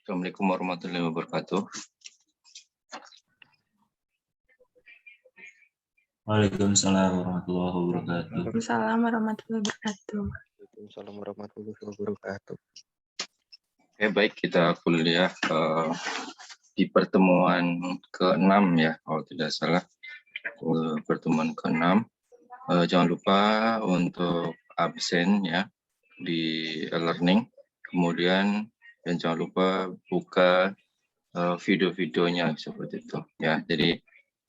Assalamualaikum warahmatullahi wabarakatuh. Waalaikumsalam warahmatullahi wabarakatuh. Waalaikumsalam warahmatullahi wabarakatuh. Waalaikumsalam warahmatullahi wabarakatuh. Oke, baik, kita kuliah di pertemuan ke-6 ya, kalau tidak salah. Pertemuan ke-6. Jangan lupa untuk absen ya di learning. Kemudian dan jangan lupa buka video-videonya seperti itu ya. Jadi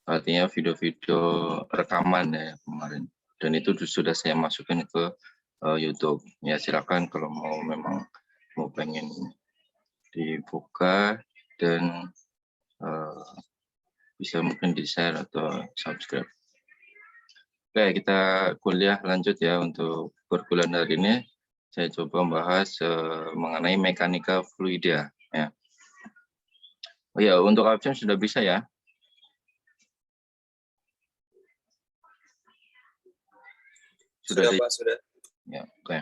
artinya video-video rekaman ya kemarin. Dan itu sudah saya masukkan ke YouTube. Ya silakan kalau memang mau pengen dibuka dan bisa mungkin di-share atau subscribe. Oke, kita kuliah lanjut ya. Untuk perkuliahan hari ini saya coba membahas mengenai mekanika fluida ya. Oh ya, untuk absen sudah bisa ya? Sudah Pak, sudah. Ya, oke.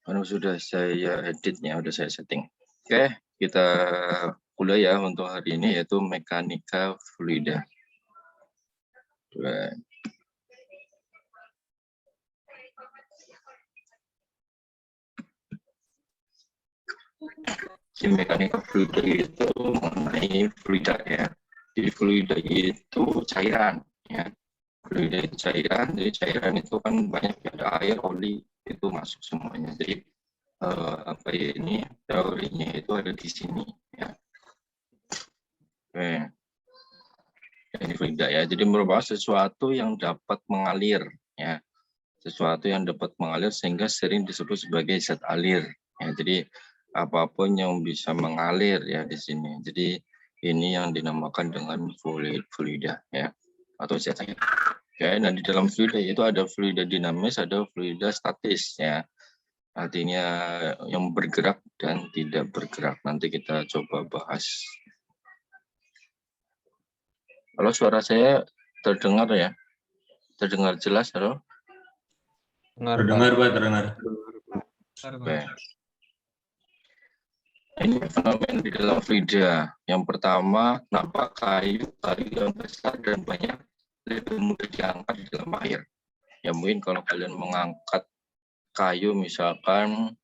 Kalau sudah saya editnya, sudah saya setting. Oke, kita kuliah ya untuk hari ini yaitu mekanika fluida. Si mekanika fluida itu mengenai fluida ya. Jadi fluida itu cairan ya. Fluida itu cairan, jadi cairan itu kan banyak, ada air, oli, itu masuk semuanya. Jadi apa ya, ini teorinya itu ada di sini ya. Oke. Ini fluida ya. Jadi merupakan sesuatu yang dapat mengalir ya. Sesuatu yang dapat mengalir sehingga sering disebut sebagai zat alir ya. Jadi apapun yang bisa mengalir ya di sini. Jadi ini yang dinamakan dengan fluida ya, atau zat air. Oke, nah di dalam fluida itu ada fluida dinamis, ada fluida statis ya. Artinya yang bergerak dan tidak bergerak. Nanti kita coba bahas. Halo, suara saya terdengar ya? Terdengar jelas, halo? Terdengar Pak, terdengar. Oke. Ini fenomena di dalam fluida. Yang pertama, kenapa kayu yang besar dan banyak lebih mudah diangkat di dalam air. Ya mungkin kalau kalian mengangkat kayu, misalkan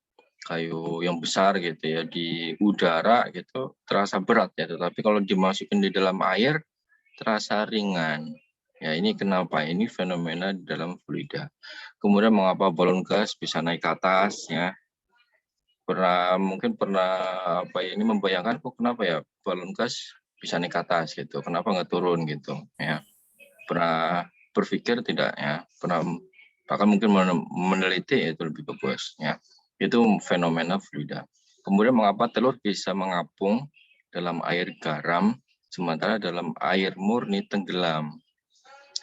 kayu yang besar gitu ya, di udara gitu terasa berat ya, tetapi kalau dimasukin di dalam air terasa ringan. Ya ini kenapa? Ini fenomena di dalam fluida. Kemudian mengapa balon gas bisa naik ke atas ya? Mungkin pernah apa ya, ini membayangkan kok kenapa ya balon gas bisa naik ke atas gitu, kenapa nggak turun gitu ya. Pernah berpikir tidak ya, pernah bahkan mungkin meneliti itu lebih bagus ya. Itu fenomena fluida. Kemudian mengapa telur bisa mengapung dalam air garam sementara dalam air murni tenggelam.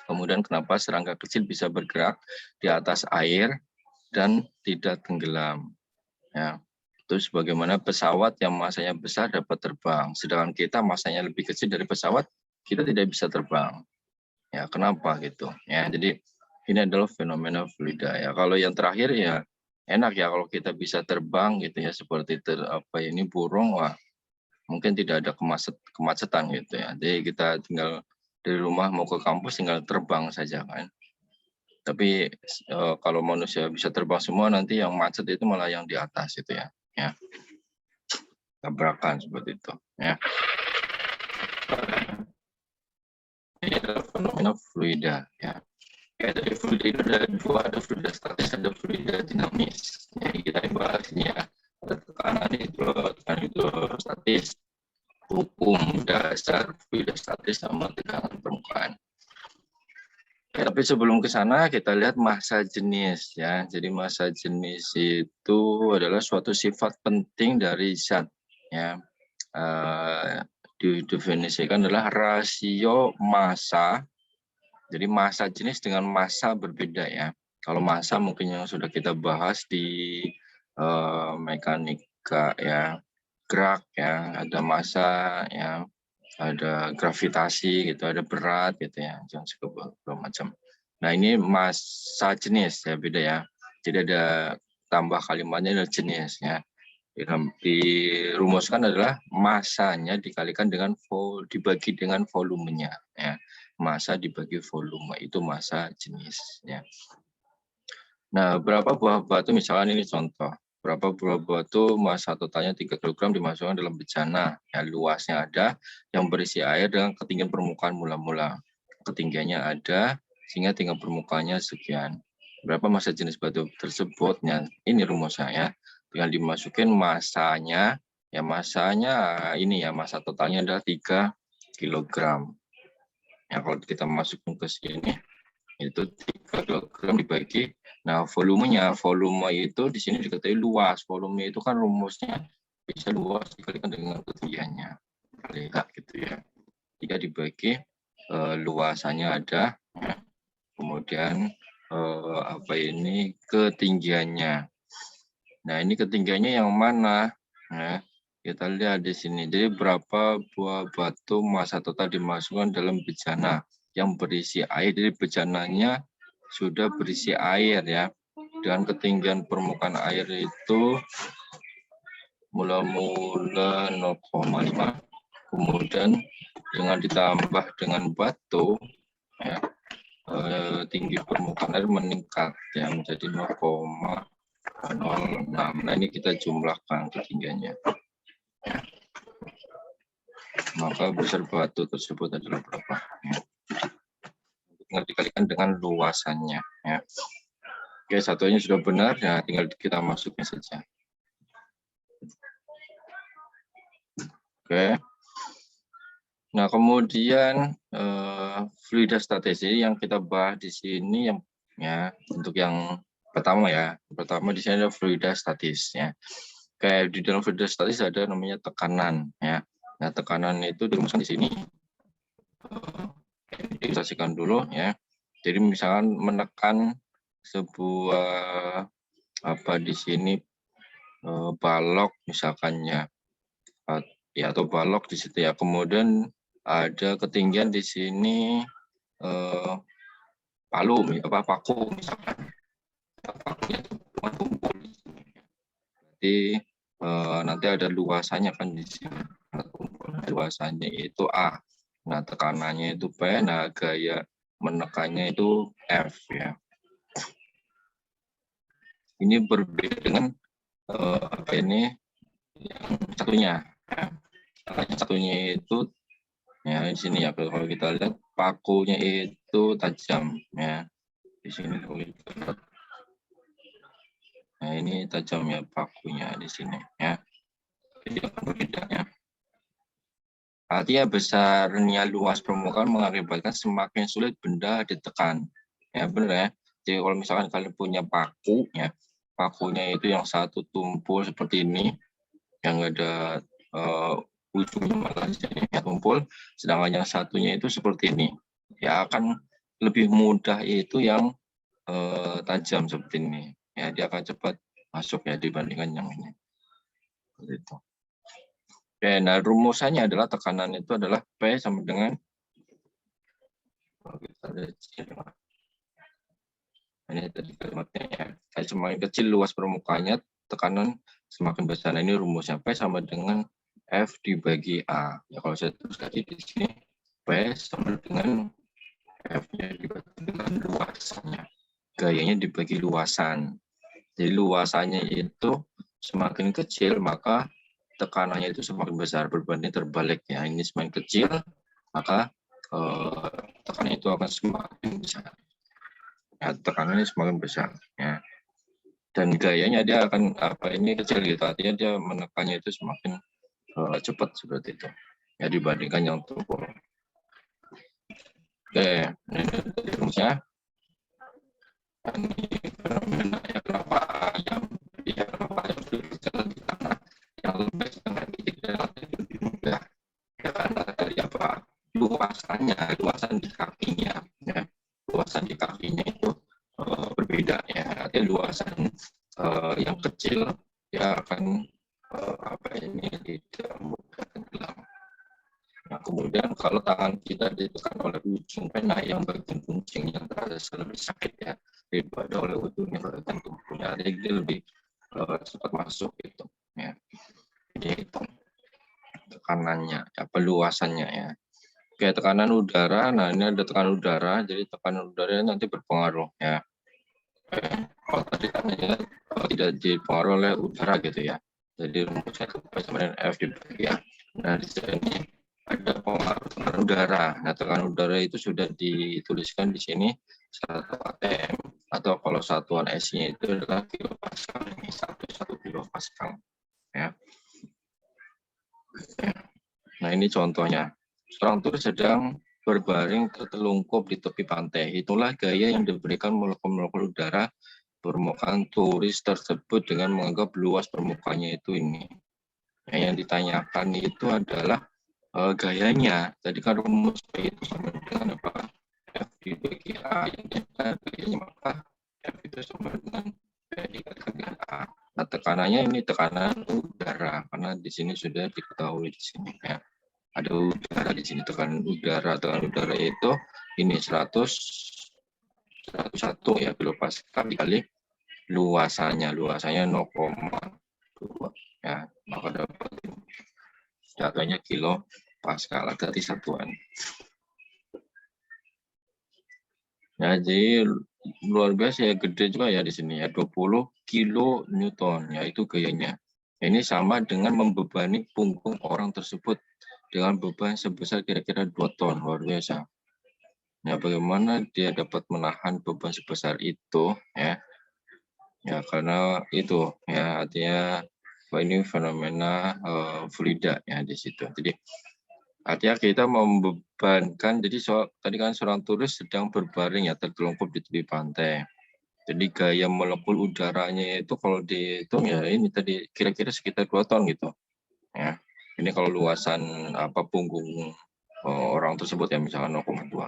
Kemudian kenapa serangga kecil bisa bergerak di atas air dan tidak tenggelam ya. Terus bagaimana pesawat yang masanya besar dapat terbang, sedangkan kita masanya lebih kecil dari pesawat, kita tidak bisa terbang. Ya, kenapa gitu? Ya, jadi ini adalah fenomena fluida ya. Kalau yang terakhir ya enak ya kalau kita bisa terbang gitu ya, seperti ini burung, wah mungkin tidak ada kemacetan gitu ya. Jadi kita tinggal dari rumah mau ke kampus tinggal terbang saja kan. Tapi kalau manusia bisa terbang semua, nanti yang macet itu malah yang di atas itu ya. Ya, tabrakan seperti itu ya. Ini adalah fenomena fluida ya. Ya, dari fluida itu ada dua, ada fluida statis, ada fluida dinamis. Jadi kita bahas ini ya, ada tekanan hidrostatis, hukum dasar fluida statis sama tekanan permukaan. Ya, tapi sebelum ke sana kita lihat massa jenis ya. Jadi massa jenis itu adalah suatu sifat penting dari zat ya. Didefinisikan adalah rasio massa. Jadi massa jenis dengan massa berbeda ya. Kalau massa mungkin yang sudah kita bahas di mekanika ya, gerak ya, ada massa ya, ada gravitasi gitu, ada berat gitu ya, jangan segala macam. Nah ini massa jenis ya, beda ya. Jadi ada tambah kalimatnya adalah jenis ya. Dirumuskan adalah masanya dikalikan dengan dibagi dengan volumenya. Ya. Massa dibagi volume itu massa jenis. Ya. Nah, berapa buah batu? Misalnya ini contoh. Berapa buah batu massa totalnya 3 kg dimasukkan dalam bejana. Ya, luasnya ada, yang berisi air dengan ketinggian permukaan mula-mula. Ketinggiannya ada, sehingga tinggal permukaannya sekian. Berapa massa jenis batu tersebut? Ya, ini rumusnya ya. Tinggal dimasukin masanya, ya masanya ini ya, massa totalnya adalah 3 kg. Ya, kalau kita masukin ke sini, itu 3 kg dibagi. Nah, volumenya, volume itu di sini diketahui luas. Volume itu kan rumusnya bisa luas dikalikan dengan ketinggiannya. Lihat gitu ya. 3 dibagi luasannya ada, ya. Kemudian ketinggiannya. Nah, ini ketinggiannya yang mana? Nah, kita lihat di sini. Jadi berapa buah batu massa total dimasukkan dalam bejana yang berisi air. Jadi bejananya sudah berisi air ya. Dengan ketinggian permukaan air itu mula-mula 0,5. Kemudian dengan ditambah dengan batu, ya, tinggi permukaan air meningkat ya menjadi 0,06. Nah, ini kita jumlahkan ketinggiannya. Ya. Maka besar batu tersebut adalah berapa? Ya. Tinggal dikalikan dengan luasannya. Ya. Oke, satunya sudah benar, ya tinggal kita masukin saja. Oke. Nah, kemudian fluidostatis yang kita bahas di sini yang ya untuk yang pertama ya. Pertama di sini ada fluidostatis ya. Kayak di dalam fluidostatis ada namanya tekanan ya. Nah, tekanan itu dirumuskan di sini. Diilustrasikan dulu ya. Jadi misalkan menekan sebuah di sini balok misalkannya ya, atau balok di situ ya. Kemudian ada ketinggian di sini paku misalkan. Pakunya tumpul di sini. Jadi nanti ada luasannya kan di sini. Luasannya itu A. Nah, tekanannya itu P. Nah, gaya menekannya itu F ya. Ini berbeda dengan yang satunya. Yang satunya itu ya di sini ya, kalau kita lihat pakunya itu tajam ya. Di sini kalau kita lihat. Nah, ini tajam ya pakunya di sini ya. Jadi akan berbeda ya. Artinya besarnya luas permukaan mengakibatkan semakin sulit benda ditekan. Ya benar ya. Jadi kalau misalkan kalian punya paku ya, pakunya itu yang satu tumpul seperti ini, yang ada ujungnya malah ya tumpul, sedangkan yang satunya itu seperti ini. Ya akan lebih mudah itu yang tajam seperti ini. Ya dia akan cepat masuk ya dibandingkan yang ini. Begitu. Oke, nah rumusannya adalah tekanan itu adalah P sama dengan ini tadi kalimatnya ya. Semakin kecil luas permukaannya, tekanan semakin besar. Nah, ini rumusnya P sama dengan F dibagi A. Ya kalau saya tuliskan di sini P sama dengan F-nya dibagi dengan luasannya. Gayanya dibagi luasan. Jadi luasannya itu semakin kecil maka tekanannya itu semakin besar, berbanding terbalik ya. Ini semakin kecil maka tekanan itu akan semakin besar. Ya, tekanannya semakin besar ya. Dan gayanya dia akan ini kecil gitu, artinya dia menekannya itu semakin cepat seperti itu ya dibandingkan yang tumpul. Oke, ini rumusnya. Ini fenomena ya, kenapa yang sudah berjalan di tanah yang lebih setengah titik relatif lebih mudah ya, karena dari luasan di kakinya ya. Luasan di kakinya itu berbeda ya, artinya luasan yang kecil ya akan tidak mudah tenggelam. Nah, kemudian kalau tangan kita ditekan oleh ujung pena yang bagian kuncing yang terasa lebih sakit ya daripada oleh ujungnya bagian tumpulnya, jadi dia lebih cepat masuk gitu ya. dihitung tekanannya, ya, peluasannya ya. Oke, tekanan udara. Nah, ini ada tekanan udara. Jadi tekanan udara nanti berpengaruh ya. Oke. Kalau tadi kan ya, kalau tidak dipengaruhi oleh udara gitu ya. Jadi rumusnya sama dengan F dibagi ya. Nah, di sini ada pengaruh tekanan udara. Nah, tekanan udara itu sudah dituliskan di sini 1 atm, atau kalau satuan S-nya itu adalah kilopascal, ini 1 kilopascal ya. Nah, ini contohnya. Seorang turis sedang berbaring tertelungkup di tepi pantai. Itulah gaya yang diberikan molekul-molekul udara permukaan turis tersebut dengan menganggap luas permukaannya itu ini. Nah, yang ditanyakan itu adalah gayanya. Tadi kan rumus P itu sama dengan apa? F dibagi A. Yang gayanya maka F itu sama dengan P dikalikan dengan A. Nah, tekanannya ini tekanan udara karena di sini sudah diketahui di sini ya. Ada udara di sini, tekanan udara itu ini 101 ya kilopascal dikali luasannya 0,2 ya, maka dapat jatuhnya kilopascal, berarti satuan. Ya, jadi luar biasa ya, gede juga ya di sini ya, 20 kilo Newton ya, itu gayanya. Ini sama dengan membebani punggung orang tersebut dengan beban sebesar kira-kira 2 ton, luar biasa. Nah, bagaimana dia dapat menahan beban sebesar itu ya? Ya, karena itu ya, artinya ini fenomena fluida ya di situ. Jadi artinya kita membebankan, jadi tadi kan seorang turis sedang berbaring ya, tertelungkup di tepi pantai. Jadi gaya molekul udaranya itu kalau dihitung ya ini tadi kira-kira sekitar 2 ton gitu ya. Ini kalau luasan punggung orang tersebut ya, misalnya 0,2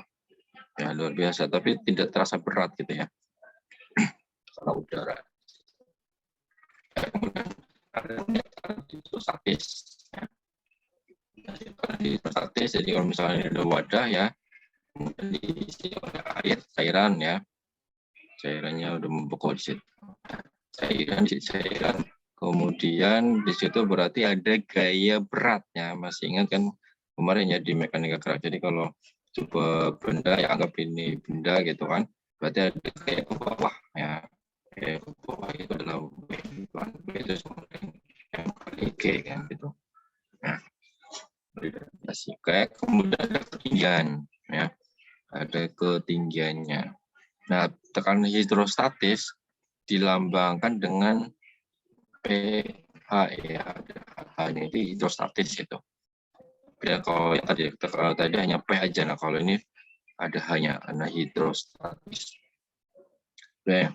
ya, luar biasa, tapi tidak terasa berat gitu ya karena udara. Kemudian ada statis ya. Statis, jadi kalau misalnya ada wadah ya, kemudian diisi oleh air, cairan ya, cairannya udah membeku di situ, cairan. Kemudian di situ berarti ada gaya beratnya. Masih ingat kan kemarin ya di mekanika gerak. Jadi kalau coba benda ya, anggap ini benda gitu kan, berarti ada gaya ke bawah ya. Gaya ke bawah itu adalah B itu sama dengan M kali G kan gitu. Nah, kayak kemudian ada ketinggian ya, ada ketinggiannya. Nah, tekanan hidrostatis dilambangkan dengan pH ya, hanya itu hidrostatis itu. Ya, kalau yang tadi hanya pH aja. Nah, kalau ini ada hanya hidrostatis. Oke.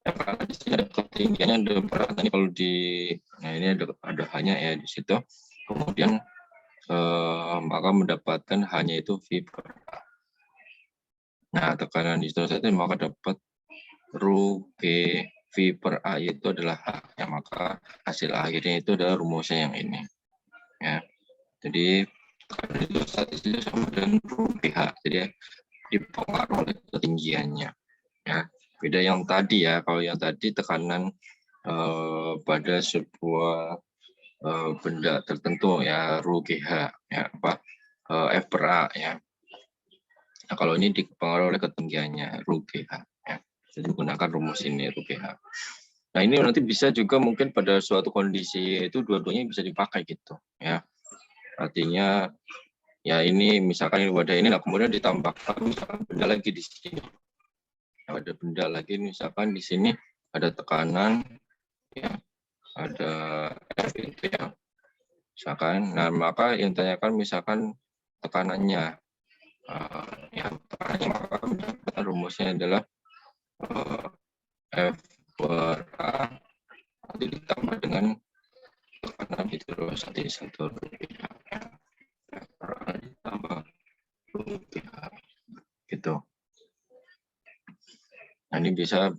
Ya, karena di sini ada ketinggiannya ada berat. Ini kalau di, nah ini ada hanya ya di situ. Kemudian maka mendapatkan hanya itu V per A. Nah, tekanan hidrostatis maka dapat ρ G V per A itu adalah H, ya, maka hasil akhirnya itu adalah rumusnya yang ini ya. Jadi tekanan hidrostatis itu sama dengan ρPH, jadi dipengaruhi oleh ketinggiannya ya. Beda yang tadi ya, kalau yang tadi tekanan pada sebuah benda tertentu ya, ρGH ya, F per A ya. Nah, kalau ini dipengaruhi oleh ketinggiannya ρGH ya. Jadi menggunakan rumus ini ρGH. Nah, ini nanti bisa juga mungkin pada suatu kondisi itu dua-duanya bisa dipakai gitu ya. Artinya ya ini misalkan wadah ini, nah kemudian ditambahkan misalkan benda lagi di sini. Ada benda lagi misalkan di sini ada tekanan ya, ada F itu ya. Misalkan, nah maka yang ditanyakan misalkan tekanannya yang tekanannya, maka mendapatkan rumusnya adalah F per A nanti ditambah dengan tekanan hidrostatis atau ρPH ya. F per A ditambah ρPH gitu. Nah, ini bisa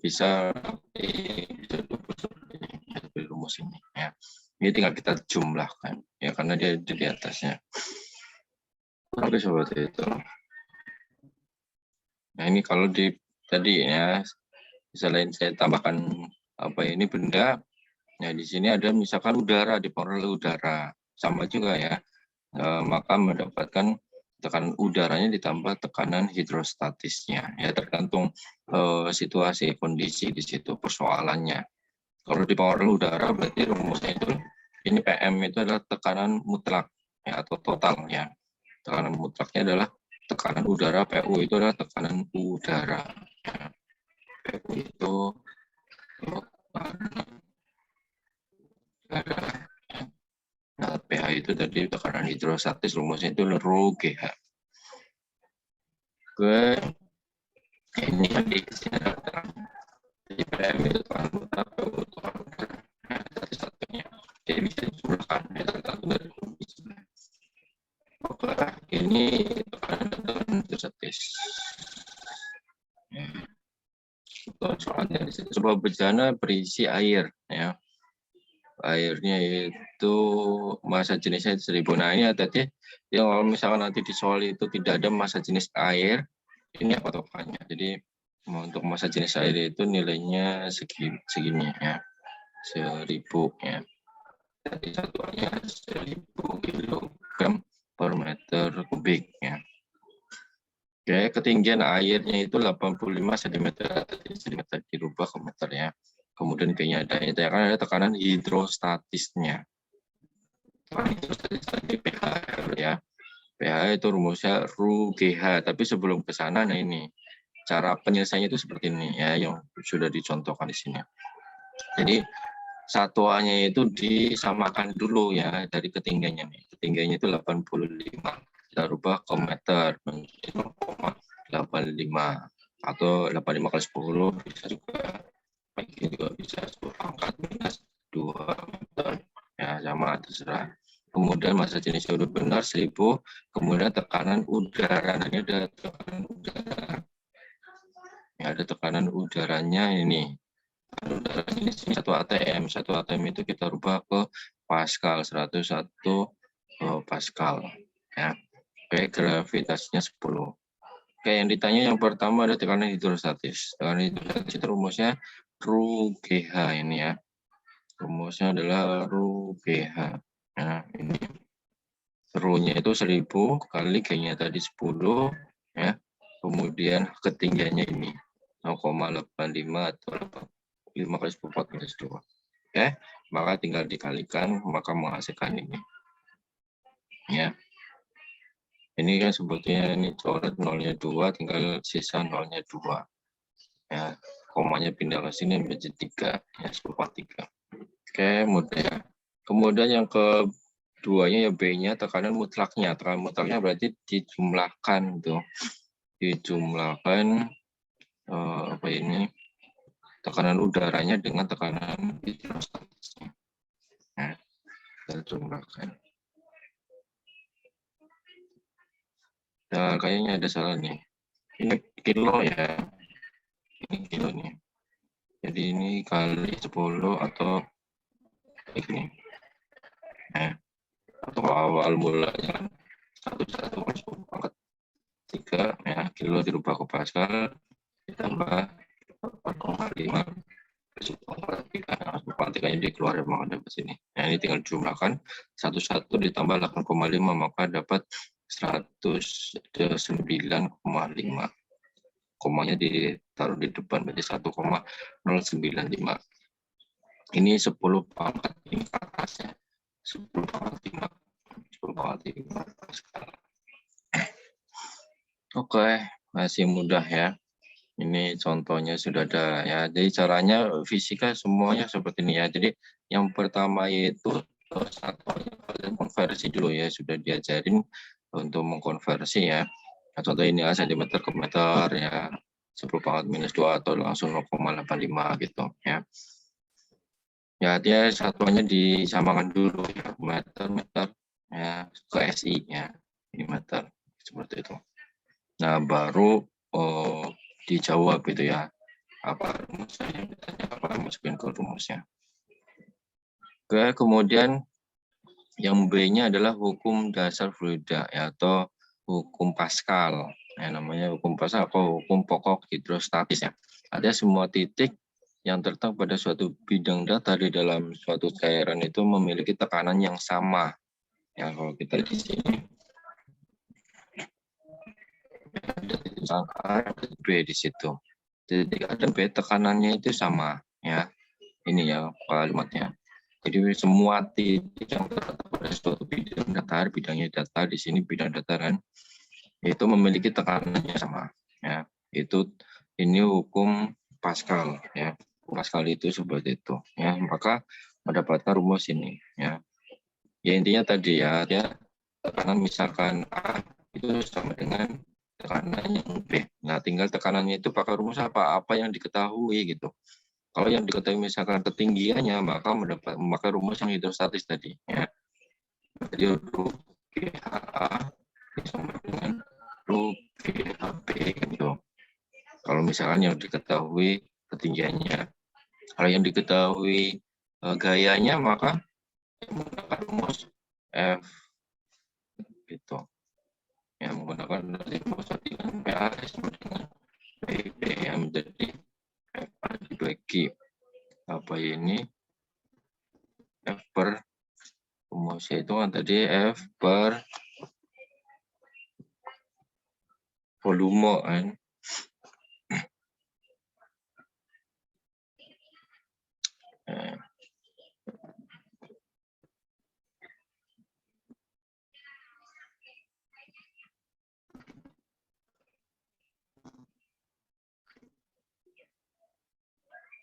rumus ini ya. Ini tinggal kita jumlahkan ya, karena dia di atasnya. Oke, seperti itu. Nah, ini kalau di tadi ya, selain saya tambahkan ini benda, Nah, di sini ada misalkan udara, dipengaruhi udara. Sama juga ya. Maka mendapatkan tekanan udaranya ditambah tekanan hidrostatisnya. Ya, tergantung situasi, kondisi di situ persoalannya. Kalau dipengaruhi udara berarti rumusnya itu ini PM itu adalah tekanan mutlak ya, atau total ya. Tekanan mutlaknya adalah tekanan udara, PU itu adalah tekanan udara. Ya. PU itu tekanan udara. Nah, pH itu tadi tekanan hidrostatis, rumusnya itu rho GH. Oke, ini tadi sini ada jadi PM itu tekanan mutlak, PU tekanan udara. Nah, satu-satunya. Jadi bisa dijumlahkan ya, tergantung dari kondisi. Oke, ini tekanan hidrostatis. Soalnya di situ sebuah bejana berisi air ya. Airnya itu massa jenisnya 1000. Nah, ini tadi yang kalau misalkan nanti di soal itu tidak ada massa jenis air, ini apa patokannya. Jadi untuk massa jenis air itu nilainya segini ya. 1000 ya. Jadi satuannya 1000 kg per meter kubik ya. Oke, ketinggian airnya itu 85 cm, cm dirubah ke meter ya. Kemudian kenyataannya itu akan ada tekanan hidrostatisnya. Tekanan hidrostatis tadi pH ya. pH itu rumusnya Rho GH, tapi sebelum ke sana nah ini cara penyelesaiannya itu seperti ini ya yang sudah dicontohkan di sini. Jadi satuannya itu disamakan dulu ya dari ketinggiannya nih. Ketinggiannya itu 85. Kita rubah ke meter menjadi 0,85 atau 85 kali 10 bisa juga. Ini juga bisa 10 pangkat minus 2 meter. Ya, sama terserah. Kemudian massa jenisnya udah benar 1000. Kemudian tekanan udara. Nah, ini ada tekanan udara. Ya, ada tekanan udaranya ini. Udara ini 1 atm. 1 atm itu kita rubah ke Pascal. 101 Pascal. Ya. Oke, gravitasnya 10. Oke, yang ditanya yang pertama ada tekanan hidrostatis. Tekanan hidrostatis itu rumusnya Rho GH ini ya. Rumusnya adalah Rho GH. Nah, ini. Rho-nya itu 1000 kali G-nya tadi 10 ya. Kemudian ketinggiannya ini 0,85 atau 5 kali 10 minus 2. Oke, maka tinggal dikalikan maka menghasilkan ini. Ya. Ini kan sebetulnya ini coret nolnya 2, tinggal sisa nolnya 2. Ya, komanya pindah ke sini menjadi 3, ya 10/3. Oke, mudah ya. Kemudian yang keduanya ya B-nya tekanan mutlaknya. Tekanan mutlaknya berarti dijumlahkan tuh. Dijumlahkan apa ini? Tekanan udaranya dengan tekanan hidrostatisnya. Nah, kita jumlahkan. Nah, kayaknya ada salah nih. Ini kilo ya. Ini kilo nih. Jadi ini kali 10 atau ini. Nah, atau awal mulanya 1 kali 10 pangkat 3 ya, kilo dirubah ke Pascal ditambah 4,5 10/3 dikeluarkan maka dapat sini. Nah, ini tinggal jumlahkan 1 ditambah 8,5 maka dapat 109,5. Komanya ditaruh di depan berarti 1,095. Ini 10 pangkat 5 ke atasnya. 10 pangkat 5. 10 pangkat 5 Pascal. Oke, masih mudah ya. Ini contohnya sudah ada ya. Jadi caranya fisika semuanya seperti ini ya. Jadi yang pertama itu satuannya kalian konversi dulu ya. Sudah diajarin untuk mengkonversi ya. Nah, contoh ini ya cm ke meter ya. 10⁻⁻2 atau langsung 0,85 gitu ya. Ya dia satuannya disamakan dulu ya. Meter ya ke SI ya. Ini meter seperti itu. Nah baru dijawab gitu ya, apa rumusnya, ditanya apa masukin ke rumusnya. Oke, kemudian yang B-nya adalah hukum dasar fluida ya, atau hukum Pascal ya, namanya hukum Pascal atau hukum pokok hidrostatis ya. Ada semua titik yang terletak pada suatu bidang datar di dalam suatu cairan itu memiliki tekanan yang sama. Ya, kalau kita di sini ada titik A, ada titik B di situ. Titik A dan B tekanannya itu sama, ya. Ini ya kalimatnya. Jadi semua titik yang terletak pada suatu bidang datar, bidangnya datar di sini bidang dataran, itu memiliki tekanannya sama. Ya, ini hukum Pascal, ya. Pascal itu seperti itu, ya. Maka mendapatkan rumus ini, ya. Ya intinya tadi ya, tekanan misalkan A itu sama dengan tekanan yang B. Nah, tinggal tekanannya itu pakai rumus apa yang diketahui gitu. Kalau yang diketahui misalkan ketinggiannya, maka memakai rumus yang hidrostatis tadi. Ya. Jadi rho GHA sama dengan rho GHB gitu. Kalau misalkan yang diketahui ketinggiannya, kalau yang diketahui gayanya, maka menggunakan rumus F gitu. Yang menggunakan rumus dengan PA sama dengan PB yang menjadi F dibagi apa ini F per rumusnya itu kan tadi F per volume kan.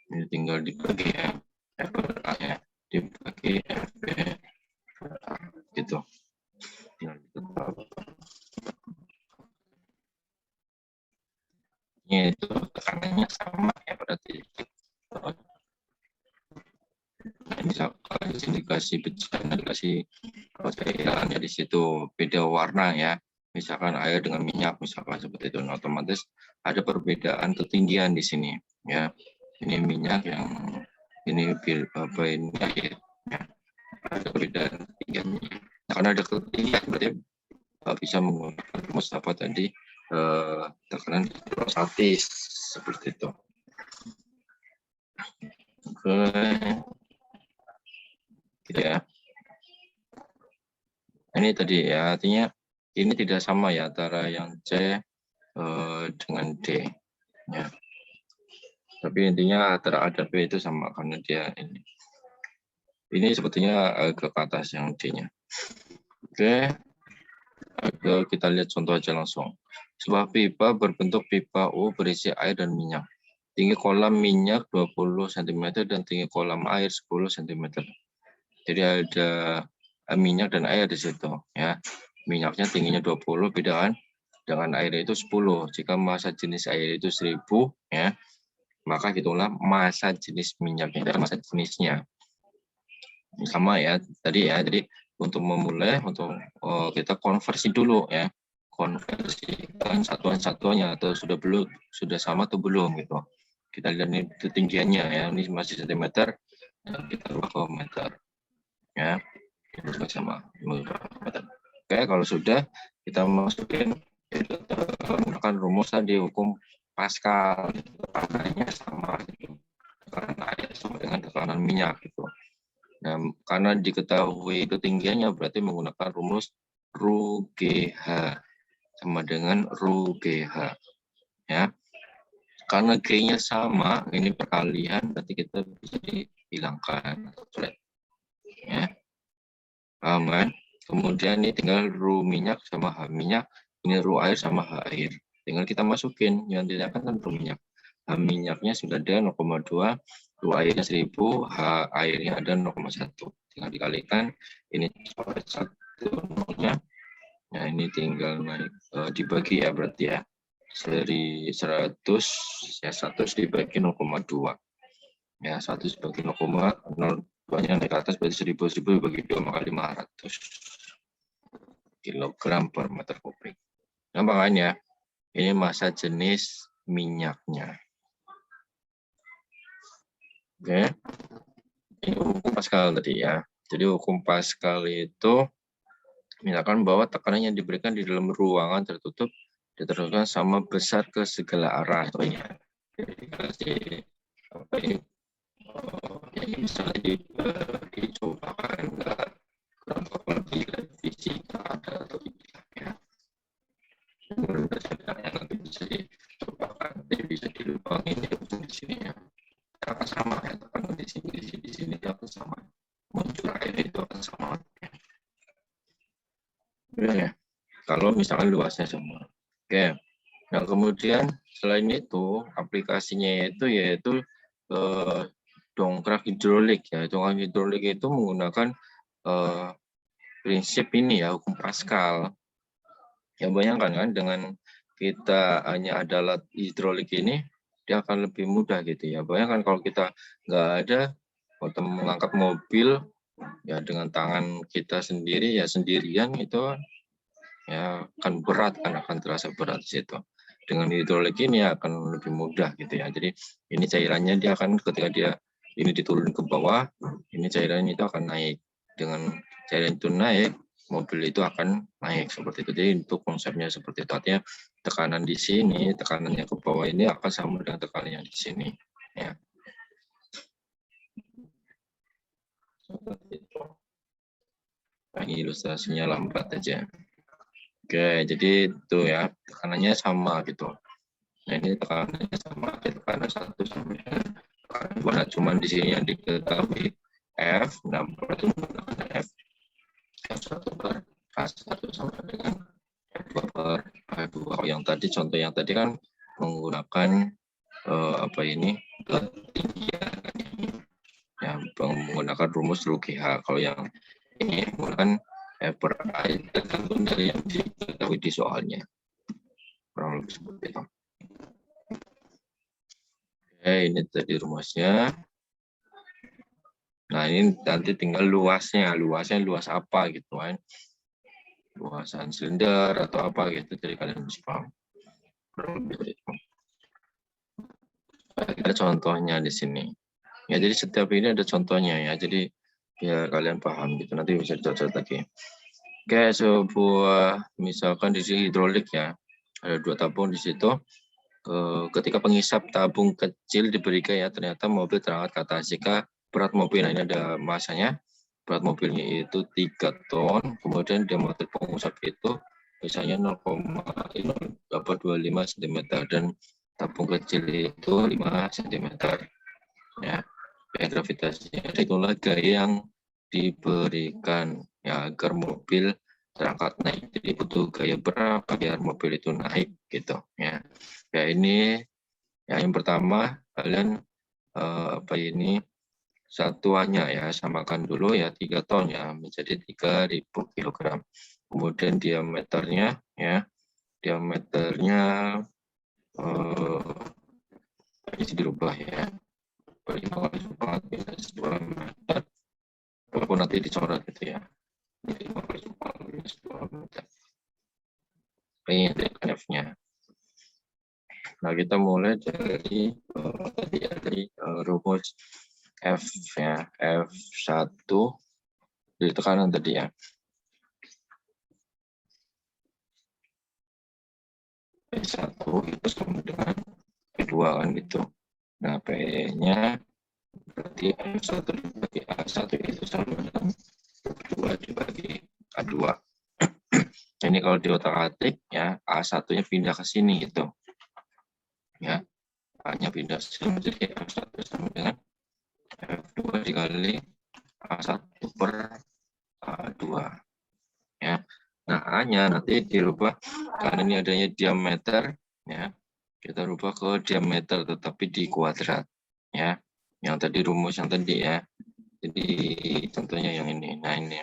Ini tinggal dibagi ya, F per A ya, dibagi FB per A gitu. Tinggal ini itu tekanannya sama ya berarti. Nah, misalkan di sini dikasih bencana, dikasih cairan ya, di situ beda warna ya. Misalkan air dengan minyak, misalkan seperti itu. Nah, otomatis ada perbedaan ketinggian di sini ya. Ini minyak, yang ini apa ini air. Ya. Ada perbedaan ketinggiannya. Nah, karena ada ketinggian berarti bisa menggunakan rumus apa tadi tekanan hidrostatis seperti itu. Oke, gitu ya. Ini tadi ya, artinya ini tidak sama ya antara yang C dengan D. Ya. Tapi intinya antara A dan B itu sama karena dia ini. Ini sebetulnya ke atas yang D-nya. Oke, kita lihat contoh aja langsung. Sebuah pipa berbentuk pipa U berisi air dan minyak. Tinggi kolam minyak 20 cm dan tinggi kolam air 10 cm. Jadi ada minyak dan air di situ ya. Minyaknya tingginya 20 beda kan dengan air itu 10. Jika massa jenis air itu 1000 ya, maka hitunglah massa jenis minyaknya dan massa jenisnya. Sama ya tadi ya. Jadi untuk memulai kita konversi dulu ya. Konversikan satuan-satuannya atau sudah sama atau belum gitu. Kita lihat nih ketinggiannya ya. Ini masih cm, kita rubah ke meter. Ya. Sama meter. Oke, kalau sudah kita masukin menggunakan rumus tadi hukum Pascal, tekanannya sama gitu. Tekanan air sama dengan tekanan minyak gitu. Nah, karena diketahui ketinggiannya berarti menggunakan rumus rho GH sama dengan rho GH ya. Karena G-nya sama, ini perkalian berarti kita bisa dihilangkan ya. Paham kan? Kemudian ini tinggal rho minyak sama H minyak, ini rho air sama H air. Tinggal kita masukin, yang dilihat kan rho minyak. H minyaknya sudah ada 0,2, rho airnya 1000, H airnya ada 0,1. Tinggal dikalikan, ini 1 nolnya. Nah, ini tinggal naik dibagi ya berarti ya. Seri 100 ya 100 dibagi 0,2. Ya 100 dibagi 0,0 banyak naik ke atas berarti 1000 dibagi 2 maka 500 kilogram per meter kubik. Nah, makanya ini massa jenis minyaknya. Oke. Ini hukum Pascal tadi ya. Jadi hukum Pascal itu misalkan bahwa tekanan yang diberikan di dalam ruangan tertutup diteruskan sama besar ke segala arah. Jadi kasih apa ini yang misalnya dicoba kan enggak kurang lebih fisika ada atau tidak ya. Menurut saya yang nanti bisa dicoba kan, bisa dilubangi di sini ya. Akan sama ya, tekanan di sini akan sama. Muncul air itu akan sama. Ya. Kalau misalkan luasnya sama. Oke. Nah kemudian selain itu aplikasinya itu yaitu dongkrak hidrolik ya. Dongkrak hidrolik itu menggunakan prinsip ini ya, hukum Pascal. Ya bayangkan kan dengan kita hanya ada alat hidrolik ini, dia akan lebih mudah gitu ya. Bayangkan kalau kita nggak ada, waktu mengangkat mobil ya dengan tangan kita sendiri ya sendirian itu ya akan berat, akan terasa berat di situ. Dengan hidrolik ini akan lebih mudah gitu ya. Jadi ini cairannya dia akan ketika dia ini diturun ke bawah, ini cairan itu akan naik. Dengan cairan itu naik, mobil itu akan naik seperti itu. Jadi untuk konsepnya seperti itu. Artinya tekanan di sini, tekanannya ke bawah ini akan sama dengan tekanan yang di sini. Ya. Seperti itu. Nah, ini ilustrasinya lambat aja. Oke, jadi itu ya tekanannya sama gitu. Nah ini tekanannya sama, tekanan 1 sampai dengan tekanan 2. Cuman di sini yang diketahui F, nah berarti menggunakan F1 per K1 sama dengan F2 per K2. Yang tadi contoh yang tadi kan menggunakan apa ini ketinggian ya, menggunakan rumus rho GH. Kalau yang ini menggunakan F per A tergantung dari yang diketahui di soalnya. Kurang lebih seperti itu. Oke, ini tadi rumusnya. Nah, ini nanti tinggal luasnya. Luasnya luas apa gitu kan. Luasan silinder atau apa gitu. Jadi kalian bisa paham. Kurang lebih itu. Ada contohnya di sini. Ya, jadi setiap ini ada contohnya ya. Jadi biar kalian paham gitu. Nanti bisa dicatat lagi. Oke, sebuah misalkan di sini hidrolik ya. Ada 2 tabung di situ. Ketika pengisap tabung kecil diberikan ya, ternyata mobil terangkat ke atas. Jika berat mobil, nah ini ada masanya. Berat mobilnya itu 3 ton. Kemudian diameter pengusap itu misalnya 0,25 cm dan tabung kecil itu 5 cm. Ya, gravitasinya itulah gaya yang diberikan ya agar mobil terangkat naik. Jadi butuh gaya berapa biar mobil itu naik gitu ya. Ya ini ya yang pertama kalian apa ini satuannya ya samakan dulu ya 3 ton ya menjadi 3.000 kg. Kemudian diameternya ya ini dirubah ya 5 minus 2 meter walaupun nanti dicoret gitu ya 5 minus 2 meter ini F-nya. Nah kita mulai dari rumus F ya F1 di tekanan tadi ya. P1 itu sama dengan P2 kan gitu. Nah P-nya berarti F1 dibagi A1 itu sama dengan P2 dibagi A2. Ini kalau di otak-atik ya A1-nya pindah ke sini gitu. Ya, A-nya pindah ke sini jadi F1 sama dengan F2 dikali A1 per A2. Ya. Nah, A-nya nanti dirubah karena ini adanya diameter ya. Kita rubah ke diameter tetapi di kuadrat ya. Yang tadi rumus yang tadi ya. Jadi contohnya yang ini. Nah, ini.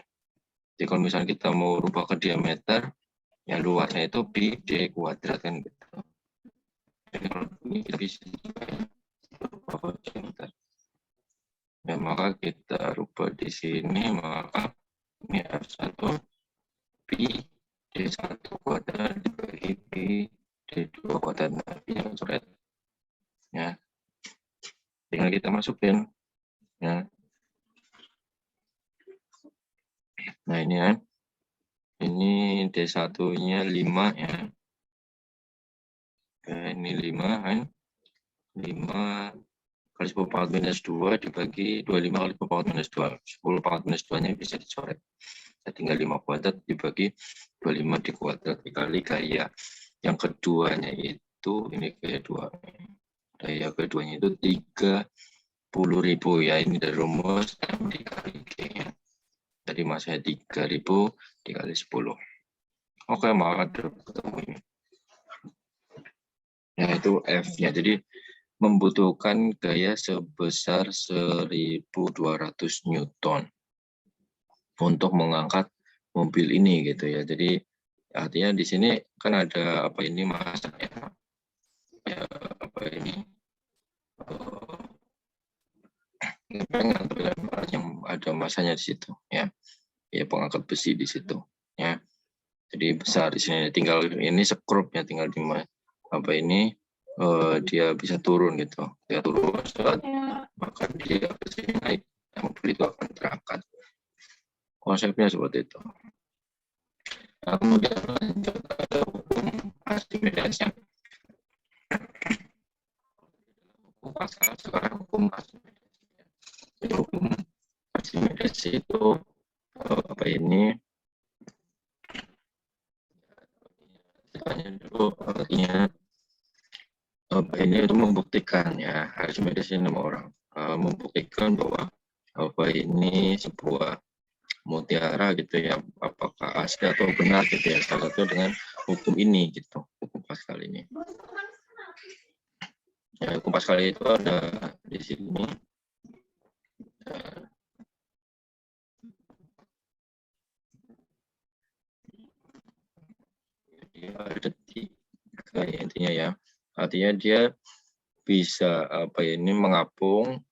Jadi kalau misalnya kita mau rubah ke diameter ya luasnya itu pi d kuadrat kan gitu. Jadi kalau ini kita bisa rubah ke diameter. Ya, maka kita rubah di sini maka ini F1 pi D1 kuadrat dibagi pi D2 kuadrat. Nah, yang coret ya tinggal kita masukin ya. Nah ini kan ini D1 nya 5 ya. Oke, ini 5 kan 5 kali 10 pangkat minus 2 dibagi 25 kali 10 pangkat minus 2. 10 pangkat minus 2-nya bisa dicoret. Nah, tinggal 5 kuadrat dibagi 25 dikuadrat dikali gaya. Yang keduanya itu, ini gaya 2. Gaya keduanya itu 30.000 ya. Ini dari rumus M dikali G ya. Jadi masanya 3.000 dikali 10. Oke, maka ketemu ini. Ya, itu F-nya. Jadi membutuhkan gaya sebesar 1.200 Newton untuk mengangkat mobil ini gitu ya. Jadi artinya di sini kan ada apa ini masanya ya, apa ini yang ada masanya di situ ya. Ya pengangkat besi di situ ya. Jadi besar di sini, tinggal ini skrup ya, tinggal di apa ini dia bisa turun gitu. Dia turun maka dia pasti naik, mobil itu akan terangkat. Konsepnya seperti itu. Nah, kemudian lanjut ada hukum Archimedes yang hukum Pascal, sekarang hukum Archimedes. Jadi hukum Archimedes itu apa ini? Dulu artinya apa ini itu membuktikan ya, Archimedes ini 6 orang membuktikan bahwa apa ini sebuah mutiara gitu ya, apakah asli atau benar gitu ya, salah satu dengan hukum ini gitu, hukum Pascal ini. Ya, hukum Pascal itu ada di sini. Ada 3 ya intinya ya. Artinya dia bisa apa ini mengapung,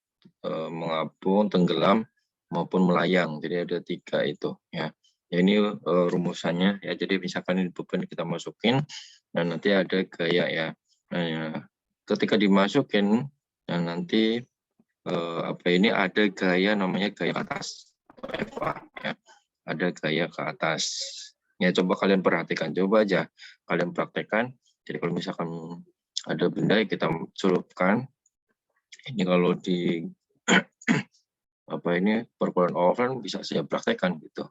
tenggelam maupun melayang. Jadi ada 3 itu ya. Ya ini rumusannya ya. Jadi misalkan ini beban kita masukin dan nanti ada gaya ya. Nah, ketika dimasukin dan nanti apa ini ada gaya namanya gaya ke atas Eva ya. Ada gaya ke atas. Ya coba kalian perhatikan, coba aja kalian praktekkan. Jadi kalau misalkan ada benda yang kita celupkan, ini kalau di apa ini perkuliahan offline bisa saya praktekkan gitu.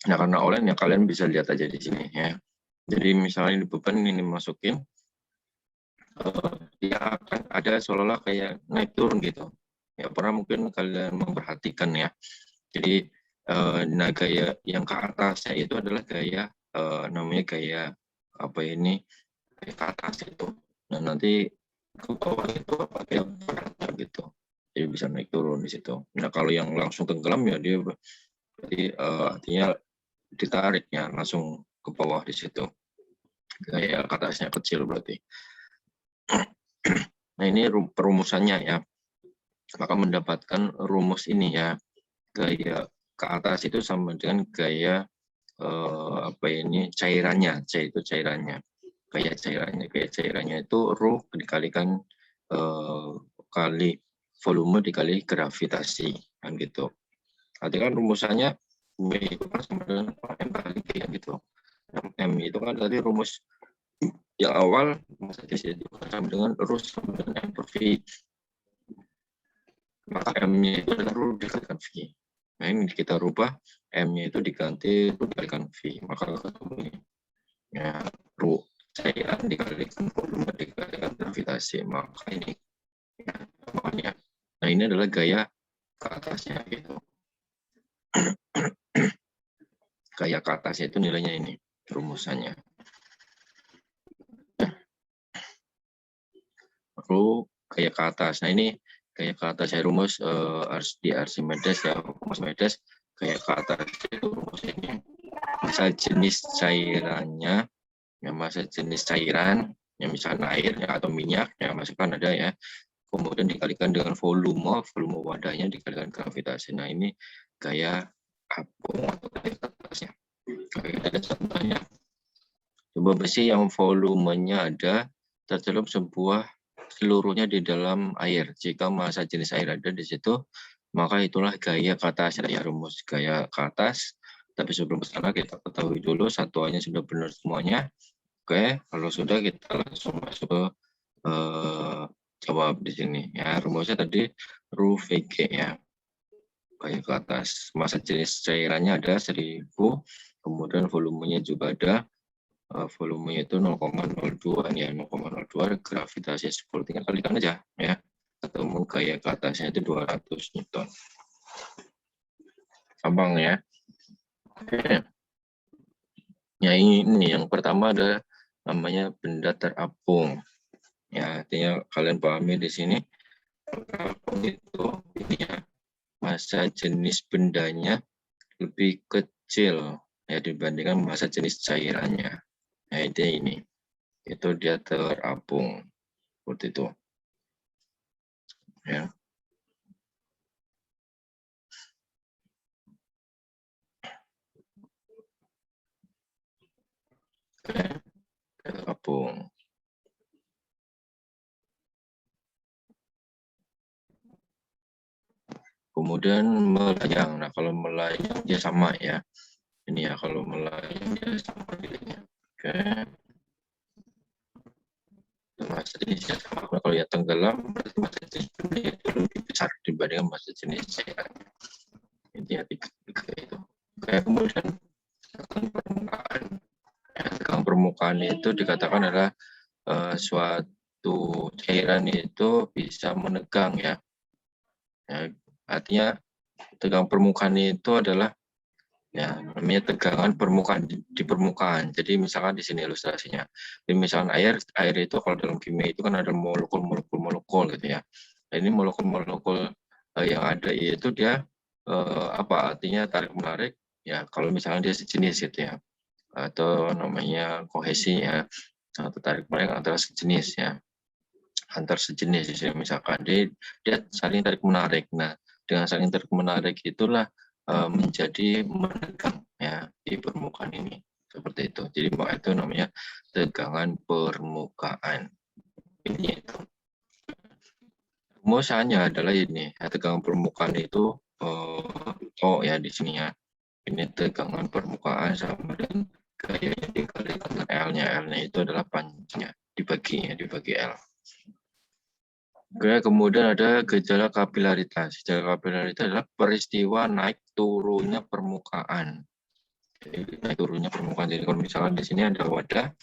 Nah karena online ya kalian bisa lihat aja di sini ya. Jadi misalnya di beban ini masukin, dia akan ada seolah-olah kayak naik turun gitu. Ya pernah mungkin kalian memperhatikan ya. Jadi nah gaya yang ke atasnya itu adalah gaya namanya gaya apa ini ke atas itu. Nah nanti ke bawah itu apa kayak berat gitu. Jadi bisa naik turun di situ. Nah kalau yang langsung tenggelam ya dia berarti artinya ditarik ya langsung ke bawah di situ. Gaya ke atasnya kecil berarti. Nah ini perumusannya ya. Maka mendapatkan rumus ini ya. Gaya ke atas itu sama dengan gaya apa ini cairannya, C itu cairannya, gaya cairannya itu ρ dikalikan kali volume dikali gravitasi kan gitu. Artinya kan rumusannya V itu kan sama dengan M kali G gitu. M itu kan tadi rumus yang awal masa itu sama dengan ρ sama dengan M per V. Maka M-nya itu adalah ρ dikalikan V. Nah ini kita rubah M-nya itu diganti dikalikan V, maka ketemu ini ya ρ cairan dikalikan volume dikalikan gravitasi, maka ini ya, namanya. Nah ini adalah gaya ke atasnya gitu. Gaya ke atasnya itu nilainya ini rumusannya. Lalu gaya ke atas. Nah ini gaya ke atas ya rumus di Archimedes ya, hukum Archimedes. Gaya ke atas itu rumusnya masa jenis cairannya ya, masa jenis cairan ya misalnya air ya, atau minyak ya masukkan ada ya, kemudian dikalikan dengan volume wadahnya dikalikan gravitasi. Nah ini gaya apung atau gaya ke atasnya. Oke, ada contohnya. Coba besi yang volumenya ada tercelup seluruhnya di dalam air. Jika massa jenis air ada di situ, maka itulah gaya ke atas ya, rumus gaya ke atas. Tapi sebelum ke sana kita ketahui dulu satuannya sudah benar semuanya. Oke, kalau sudah kita langsung masuk ke jawab di sini. Ya, rumusnya tadi Rho VG ya. Kayak ke atas. Masa jenis cairannya ada 1000, kemudian volumenya juga ada. Volumenya itu 0,02 ya, 0,02, gravitasi 10, tinggal kalikan aja ya. Ketemu kayak ke atasnya itu 200 Newton. Gampang ya. Oke. Ya, ini yang pertama ada namanya benda terapung. Ya, artinya kalian pahami di sini terapung itu ini ya, massa jenis bendanya lebih kecil ya dibandingkan massa jenis cairannya. Nah, ini itu dia terapung seperti itu. Ya. Terapung. Kemudian melayang. Nah, kalau melayang dia sama ya. Ini ya, kalau melayang dia sama nilainya. Oke. Massa jenisnya sama. Kalau ya tenggelam, berarti massa jenis benda itu lebih besar dibandingkan massa jenis cairannya. Intinya tiga itu. Oke, kemudian tegangan permukaan. Ya, tegangan permukaan itu dikatakan adalah suatu cairan itu bisa menegang ya. Ya, artinya tegangan permukaan itu adalah ya namanya tegangan permukaan di permukaan. Jadi misalkan di sini ilustrasinya. Jadi misalkan air itu kalau dalam kimia itu kan ada molekul gitu ya. Nah, ini molekul-molekul yang ada itu dia apa artinya tarik menarik ya kalau misalnya dia sejenis gitu ya. Atau namanya kohesi ya. Atau tarik menarik antara sejenis ya. Antar sejenis misalkan dia saling tarik menarik. Nah, dengan saling tarik menarik itulah menjadi menegang ya di permukaan ini seperti itu. Jadi itu namanya tegangan permukaan. Ini itu. Rumusnya adalah ini ya, tegangan permukaan itu ya di sini ya. Ini tegangan permukaan sama dengan gaya yang dikalikan dengan L-nya. L-nya itu adalah panjangnya dibagi L. Oke, kemudian ada gejala kapilaritas. Gejala kapilaritas adalah peristiwa naik turunnya permukaan. Jadi, naik turunnya permukaan. Jadi kalau misalkan di sini ada wadah,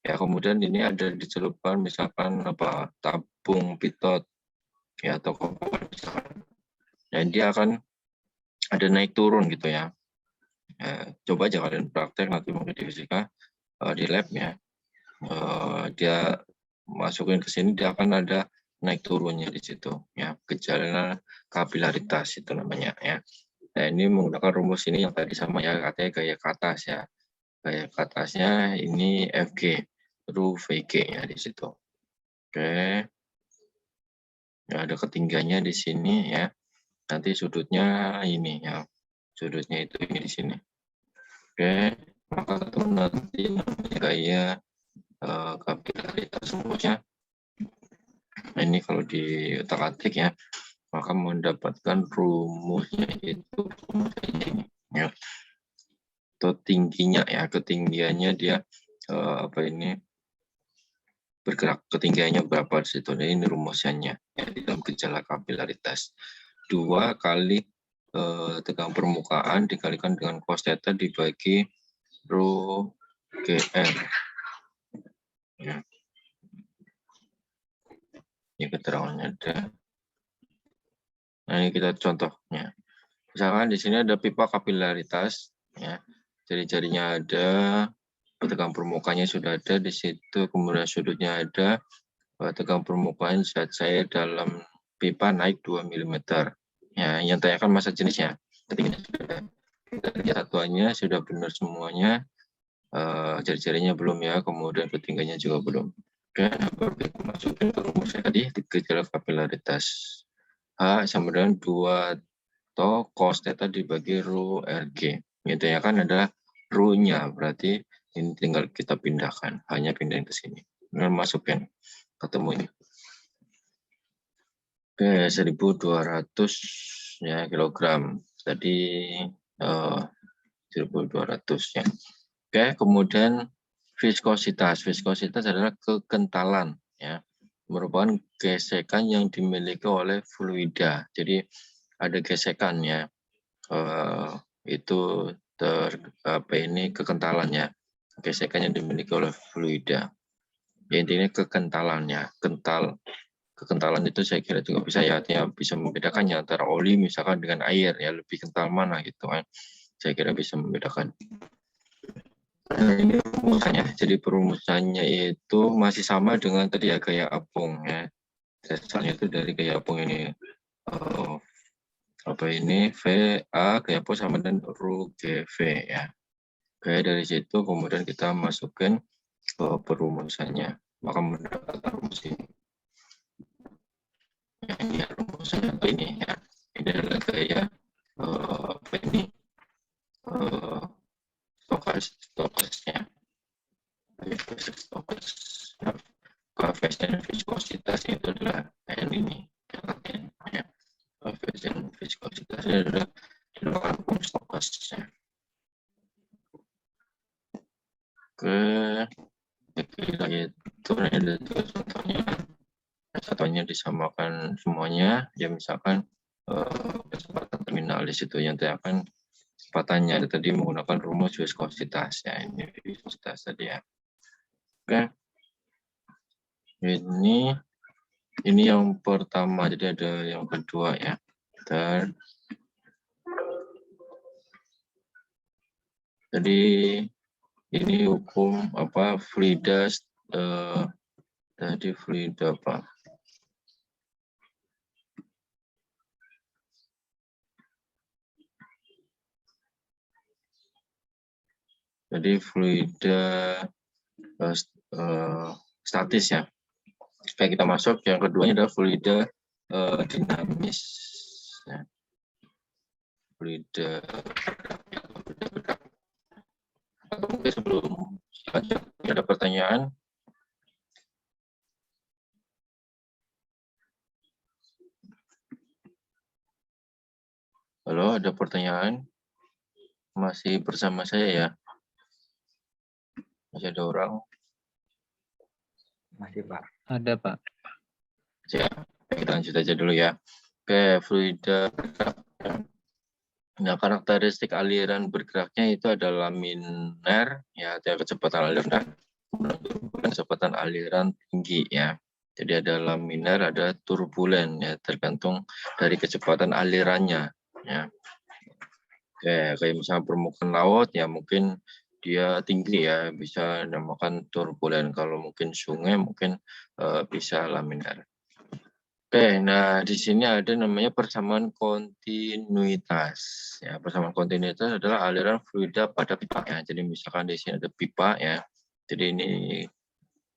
ya kemudian ini ada dicelupkan misalkan apa tabung pitot ya atau kompor misalkan. Dan dia akan ada naik turun gitu ya. Coba aja kalian praktek nanti mungkin di fisika di lab ya. Dia masukin ke sini dia akan ada naik turunnya di situ ya, gejala kapilaritas itu namanya ya. Nah, ini menggunakan rumus ini yang tadi sama ya, katanya gaya ke atas ya. Gaya ke atasnya ini FG Rho VG ya di situ. Oke. Ya, ada ketinggiannya di sini ya. Nanti sudutnya ini ya. Sudutnya itu ini di sini. Oke, maka teman nanti namanya gaya kapilaritas rumusnya. Nah, ini kalau di otak-atik ya, maka mendapatkan rumusnya itu ini ya. Atau tingginya ya, ketinggiannya dia bergerak, ketinggiannya berapa di situ. Nah, ini rumusnya ya di dalam gejala kapilaritas. 2 kali tegangan permukaan dikalikan dengan cos theta dibagi Rho GR. Ya. Ini keterangannya ada. Nah, ini kita contohnya. Misalkan di sini ada pipa kapilaritas, ya. Jari-jarinya ada, tegangan permukaannya sudah ada di situ, kemudian sudutnya ada, tegangan permukaan zat cair dalam pipa naik 2 mm. Ya, yang tanyakan massa jenisnya. Ketinggiannya sudah. Kita lihat satuannya sudah benar semuanya, jari-jarinya belum ya, kemudian ketinggiannya juga belum. Oke, baru kita masukin ke rumusnya tadi, gejala kapilaritas. H sama dengan 2 atau cos theta dibagi Rho RG. Itu ya kan adalah Rho-nya, berarti ini tinggal kita pindahkan, hanya pindahin ke sini. Kemudian masukin, ketemu ini. Oke, 1.200 ya kilogram. Tadi 1.200 ya. Oke, kemudian viskositas. Viskositas adalah kekentalan ya. merupakan gesekan yang dimiliki oleh fluida. Jadi ada gesekan ya, itu kekentalannya, gesekan yang dimiliki oleh fluida. Ya, intinya kekentalannya, kekentalan itu saya kira juga bisa ya, artinya bisa membedakannya antara oli misalkan dengan air ya, lebih kental mana gitu kan. Saya kira bisa membedakan. Nah, ini rumusannya. Jadi perumusannya itu masih sama dengan tadi ya, gaya apung ya. Asalnya itu dari gaya apung ini. VA gaya apung sama dengan Ru GV ya. Oke, dari situ kemudian kita masukkan ke perumusannya. Maka mendapatkan rumus ini. Ya, ini rumusnya ini ya. Ini adalah gaya stokasnya. Koefisien viskositas itu adalah N ini. Ya. Koefisien viskositas adalah apung stokasnya. Kira itu ada contohnya. Contohnya disamakan semuanya, ya misalkan kecepatan terminalis itu yang akan kecepatannya tadi menggunakan rumus viskositas ya, ini viskositas tadi ya. Oke, ini yang pertama, jadi ada yang kedua ya. Jadi ini hukum fluida tadi fluida apa? Jadi fluida statis ya. Oke, kita masuk yang keduanya adalah fluida dinamis. Ya. Fluida bergerak. Mungkin sebelum ada pertanyaan. Halo, ada pertanyaan? Masih bersama saya ya? Masih ada orang? Masih, Pak. Ada, Pak. Ya, kita lanjut aja dulu ya. Oke, fluida bergerak. Nah, karakteristik aliran bergeraknya itu adalah laminar, ya, kecepatan aliran, kecepatan aliran tinggi ya. Jadi ada laminar, ada turbulen ya, tergantung dari kecepatan alirannya ya. Kayak misalnya permukaan laut ya mungkin dia tinggi ya, bisa dinamakan turbulen. Kalau mungkin sungai mungkin bisa laminar. Oke, nah di sini ada namanya persamaan kontinuitas. Ya, persamaan kontinuitas adalah aliran fluida pada pipa ya. Jadi misalkan di sini ada pipa ya. Jadi ini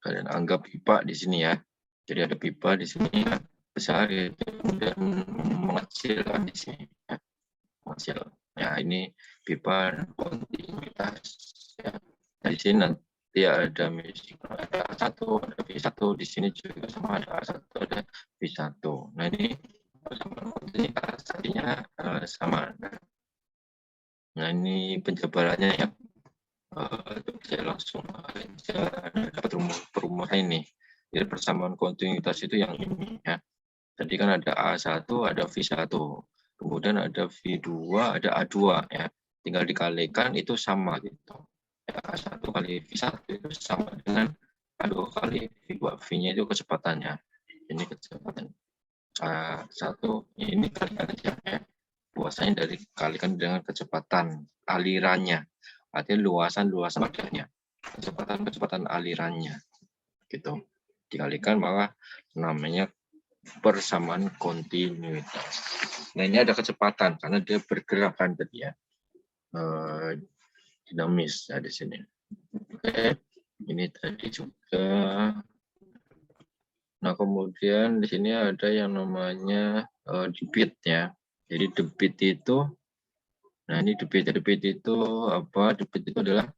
kalian anggap pipa di sini ya. Jadi ada pipa di sini ya, besar ya, kemudian mengecil di sini ya. Mengecil. Ya, ini pipa kontinuitas ya. Nah, di sini nanti ada A1, ada B1, di sini juga sama ada A1, ada B1. Nah, ini persamaan kontinuitas tadinya sama. Nah, ini penjabarannya ya. Saya langsung dapat perumusan ini. Jadi persamaan kontinuitas itu yang ini ya. Tadi kan ada A1, ada V1. Kemudian ada V2, ada A2 ya. Tinggal dikalikan itu sama gitu. A1 kali V1 itu sama dengan A2 kali V2. V-nya itu kecepatannya. Ini kecepatan A1, ini kalikan aja ya. Luasannya dikalikan dengan kecepatan alirannya. Artinya luasan wadahnya. Kecepatan alirannya. Gitu. Dikalikan maka namanya persamaan kontinuitas. Nah, ini ada kecepatan karena dia bergerakan tadi ya. Dinamis ya di sini. Oke, ini tadi juga. Nah, kemudian di sini ada yang namanya debit ya. Jadi debit itu, nah ini debit itu apa? Debit itu adalah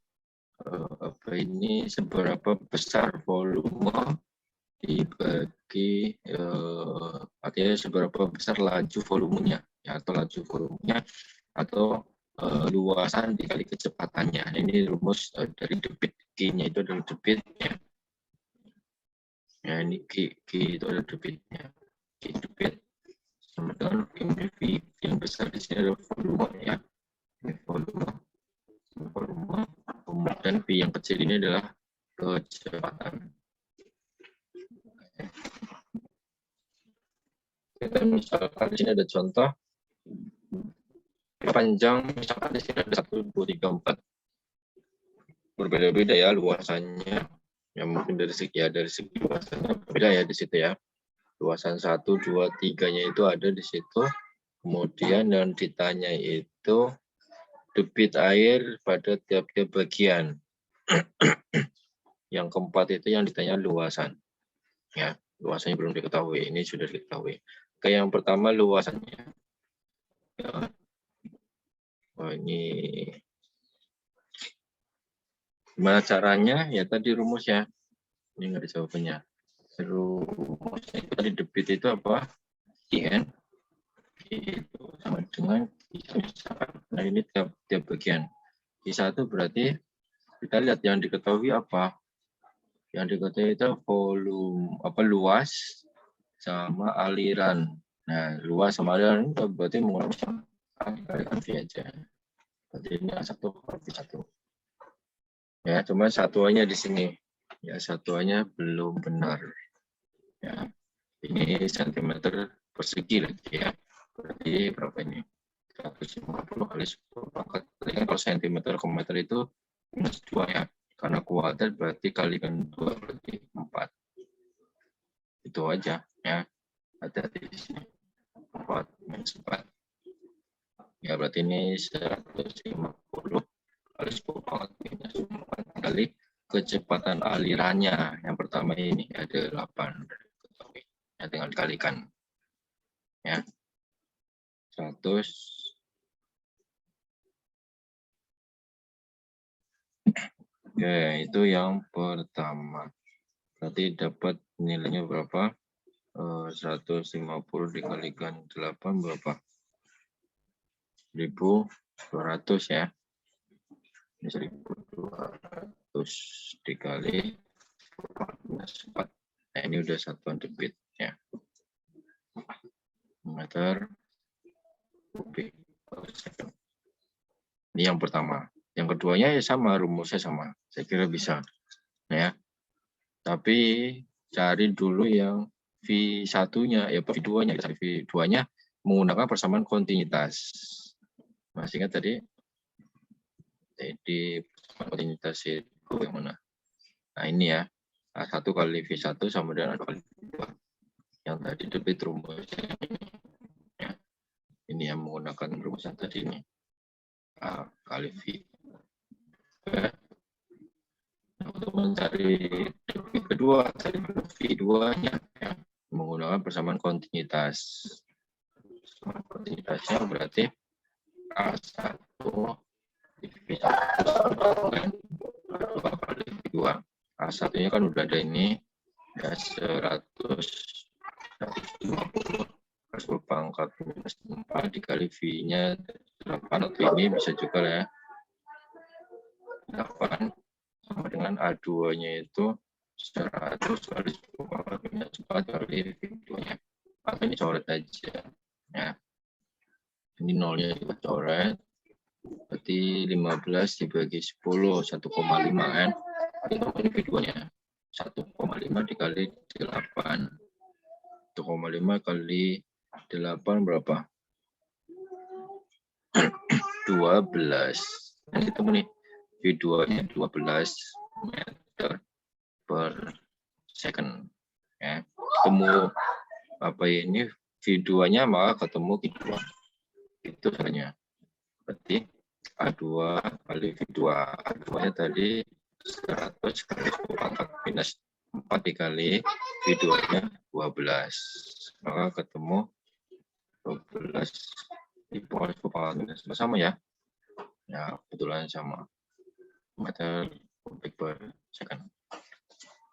seberapa besar volume dibagi artinya seberapa besar laju volumenya ya, atau laju volumenya atau luasan dikali kecepatannya. Ini rumus dari debit Q-nya itu adalah debit ya. Ya, ini Q itu ada debitnya. Q debit sama dengan V yang besar di sini adalah volume ya. Ini volume. Kemudian V yang kecil ini adalah kecepatan. Kita misalkan di sini ada contoh panjang, misalkan di sini ada 1, 2, 3, 4. Berbeda-beda ya luasannya. Ya mungkin dari segi luasannya berbeda ya di situ ya. Luasan 1, 2, 3-nya itu ada di situ. Kemudian yang ditanya itu debit air pada tiap-tiap bagian. Yang keempat itu yang ditanya luasan. Ya, luasannya belum diketahui. Ini sudah diketahui. Oke, yang pertama luasannya. Ya. Oh, ini gimana caranya? Ya tadi rumusnya. Ini nggak ada jawabannya. Rumusnya tadi debit itu apa? IN itu sama dengan misalkan. Nah ini tiap bagian. I1 berarti kita lihat yang diketahui apa? Yang diketahui itu volume luas sama aliran. Nah, luas sama aliran itu berarti menggunakan kalikan V aja. Berarti ini A1 V1. Ya, cuma satuannya di sini. Ya, satuannya belum benar. Ya, ini cm persegi lagi ya. Berarti berapa ini? 150 kali 10 pangkat. Kalau cm ke meter itu minus 2 ya. Karena kuadrat berarti kalikan 2 berarti 4. Itu aja ya. Hati-hati di sini. 4 minus 4. Ya berarti ini 150 kali 10 pangkat minus 4 kali kecepatan alirannya. Yang pertama ini ada 8. Ya, tinggal dikalikan. Ya. 100. Oke, itu yang pertama. Berarti dapat nilainya berapa? 150 dikalikan 8 berapa? 1.200 ya. Ini 1.200 dikali 4. Nah, ini udah satuan debit ya. Meter kubik per second. Ini yang pertama. Yang keduanya ya sama, rumusnya sama. Saya kira bisa. Ya. Tapi cari dulu yang V1-nya, ya V2-nya. V2-nya menggunakan persamaan kontinuitas. Masih ingat tadi? Jadi persamaan kontinuitas itu yang mana? Nah ini ya. A1 kali V1 sama dengan A2 kali V2. Yang tadi debit rumusnya ini. Ya. Ini yang menggunakan rumus yang tadi ini. A kali V. Untuk mencari debit kedua, cari V2-nya ya, menggunakan persamaan kontinuitas. Persamaan kontinuitasnya berarti A1 V1 dengan A2 kali V2. A1-nya kan udah ada ini ya 150 pangkat minus 4 dikali V-nya 8 atau ini bisa juga ya 8 sama dengan A2-nya itu 100 kali 10 pangkat minus 4 kali V2-nya. Atau ini coret aja. Ya. Ini nolnya juga coret. Berarti 15 dibagi 10, 1,5 kan. Ini V2-nya. 1,5 dikali 8. 1,5 kali 8 berapa? 12. Nah, ketemu nih. V2-nya 12 meter per second. Ya. Ketemu apa ini V2-nya maka ketemu V2. Itu hanya. Berarti A2 kali V2. A2-nya tadi 100 kali 10 pangkat minus 4 dikali V2-nya 12. Maka ketemu 12 di pangkat 10 pangkat minus sama ya. Ya, kebetulan sama. Meter kubik per second.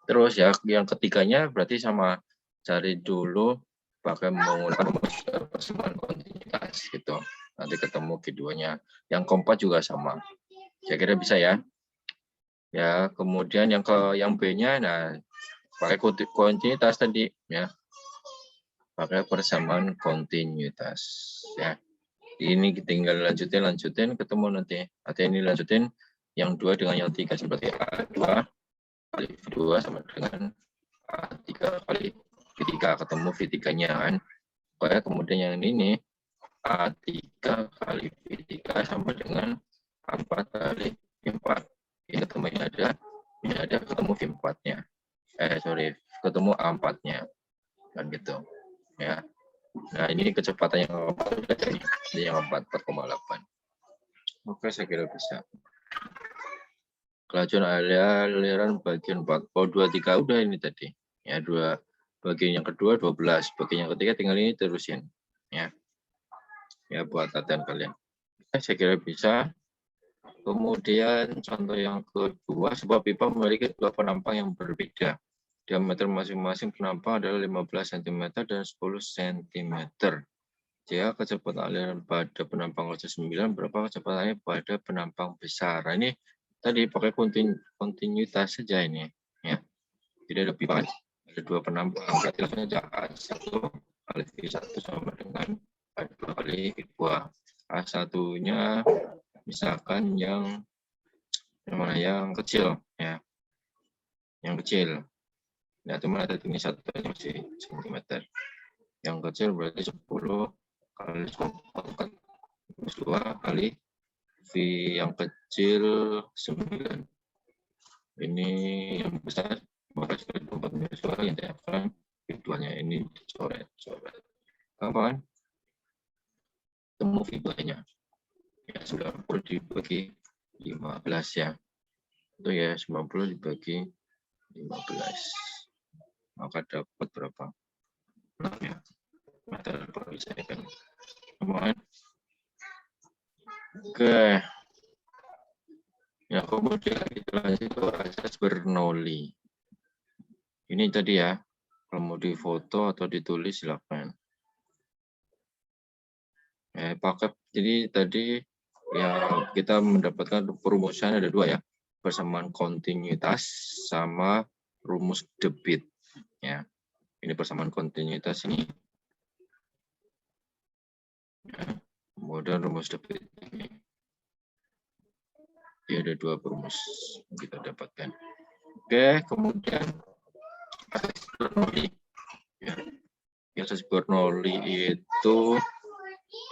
Terus ya yang ketiganya berarti sama, cari dulu pakai menggunakan persamaan kontinuitas gitu. Nanti ketemu V2-nya. Yang keempat juga sama. Saya kira bisa ya. Ya, kemudian yang B-nya nah pakai kontinuitas tadi ya, pakai persamaan kontinuitas ya. Ini tinggal lanjutin ketemu nanti. Atau ini lanjutin yang 2 dengan yang 3 seperti A2 kali V2 sama dengan A3 kali V3, ketemu V3-nya kan. Kemudian yang ini A3 kali V3 sama dengan A4 kali V4. Ini ketemunya ada ketemu V4-nya. Ketemu A4-nya. Kan gitu. Ya. Nah, ini kecepatan yang keempat udah jadi yang 4,8. Oke, saya kira bisa. Kelajuan aliran bagian 4. Oh, 23 udah ini tadi. Ya, bagian yang kedua 12, bagian yang ketiga tinggal ini terusin. Ya. Ya, buat latihan kalian. Oke, saya kira bisa. Kemudian contoh yang kedua, sebuah pipa memiliki 2 penampang yang berbeda. Diameter masing-masing penampang adalah 15 cm dan 10 cm. Jika kecepatan aliran pada penampang kecil 9, berapa kecepatannya pada penampang besar? Nah, ini tadi pakai kontinuitas saja ini. Ya. Jadi ada pipa, ada 2 penampang. Berarti langsung aja A1 kali V1 sama dengan A2 kali V2. A1-nya misalkan yang mana yang kecil ya. Yang kecil. Nah, teman ada ini satunya masih cm. Yang kecil berarti 10 kali 2 kali V yang kecil 9. Ini yang besar maka sudah 4 yang diakan V2-nya ini dicoret. Kapan? Temu V2-nya. Ya, 90 dibagi 15 ya. Itu ya 90 dibagi 15. Maka dapat berapa? 6 ya. Meter per second. Kemudian, oke. Ya, kemudian kita lanjut ke asas Bernoulli. Ini tadi ya. Kalau mau difoto atau ditulis silakan. Jadi tadi ya kita mendapatkan perumusan ada 2 ya. Persamaan kontinuitas sama rumus debit. Ya, ini persamaan kontinuitas ini. Ya, kemudian rumus debit ini. Ya, ada 2 perumus yang kita dapatkan. Oke, kemudian asas Bernoulli. Ya, asas Bernoulli itu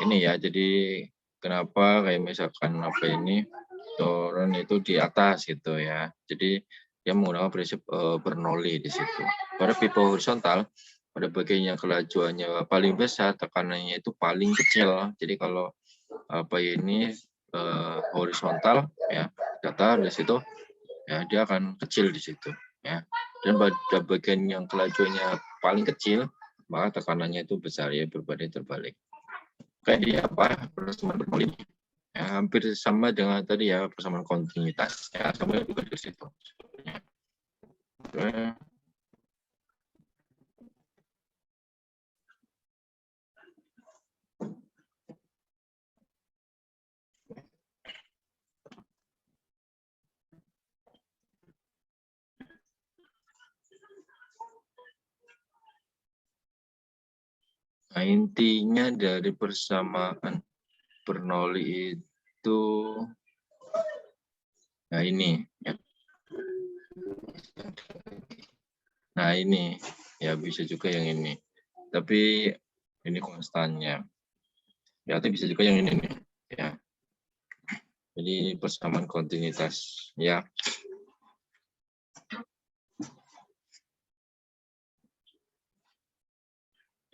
ini ya. Jadi kenapa kayak misalkan apa ini toren itu di atas gitu ya. Jadi dia menggunakan prinsip Bernoulli di situ. Pada pipa horizontal, pada bagian yang kelajuannya paling besar, tekanannya itu paling kecil. Jadi kalau apa ini horizontal ya, datar di situ ya dia akan kecil di situ ya. Dan pada bagian yang kelajuannya paling kecil, maka tekanannya itu besar ya, berbanding terbalik. Kayak apa? Persamaan Bernoulli. Ya, hampir sama dengan tadi ya, persamaan kontinuitas ya, sama juga di situ. Nah, intinya dari persamaan Bernoulli itu, nah ini ya. Nah ini ya, bisa juga yang ini, tapi ini konstannya ya, tapi bisa juga yang ini nih ya. Jadi persamaan kontinuitas ya.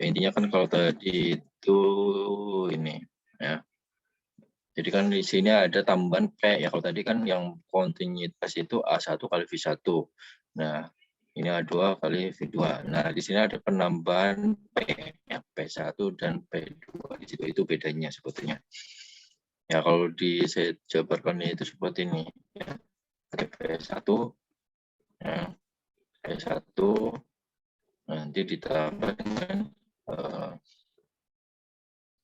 Intinya kan kalau tadi itu ini ya. Jadi kan di sini ada tambahan P ya. Kalau tadi kan yang kontinuitas itu A1 kali V1. Nah, ini A2 kali V2. Nah, di sini ada penambahan P ya, P1 dan P2 di situ. Itu bedanya sebetulnya. Ya, kalau saya jabarkan itu seperti ini ya. P1 ya, P1 nanti ditambah dengan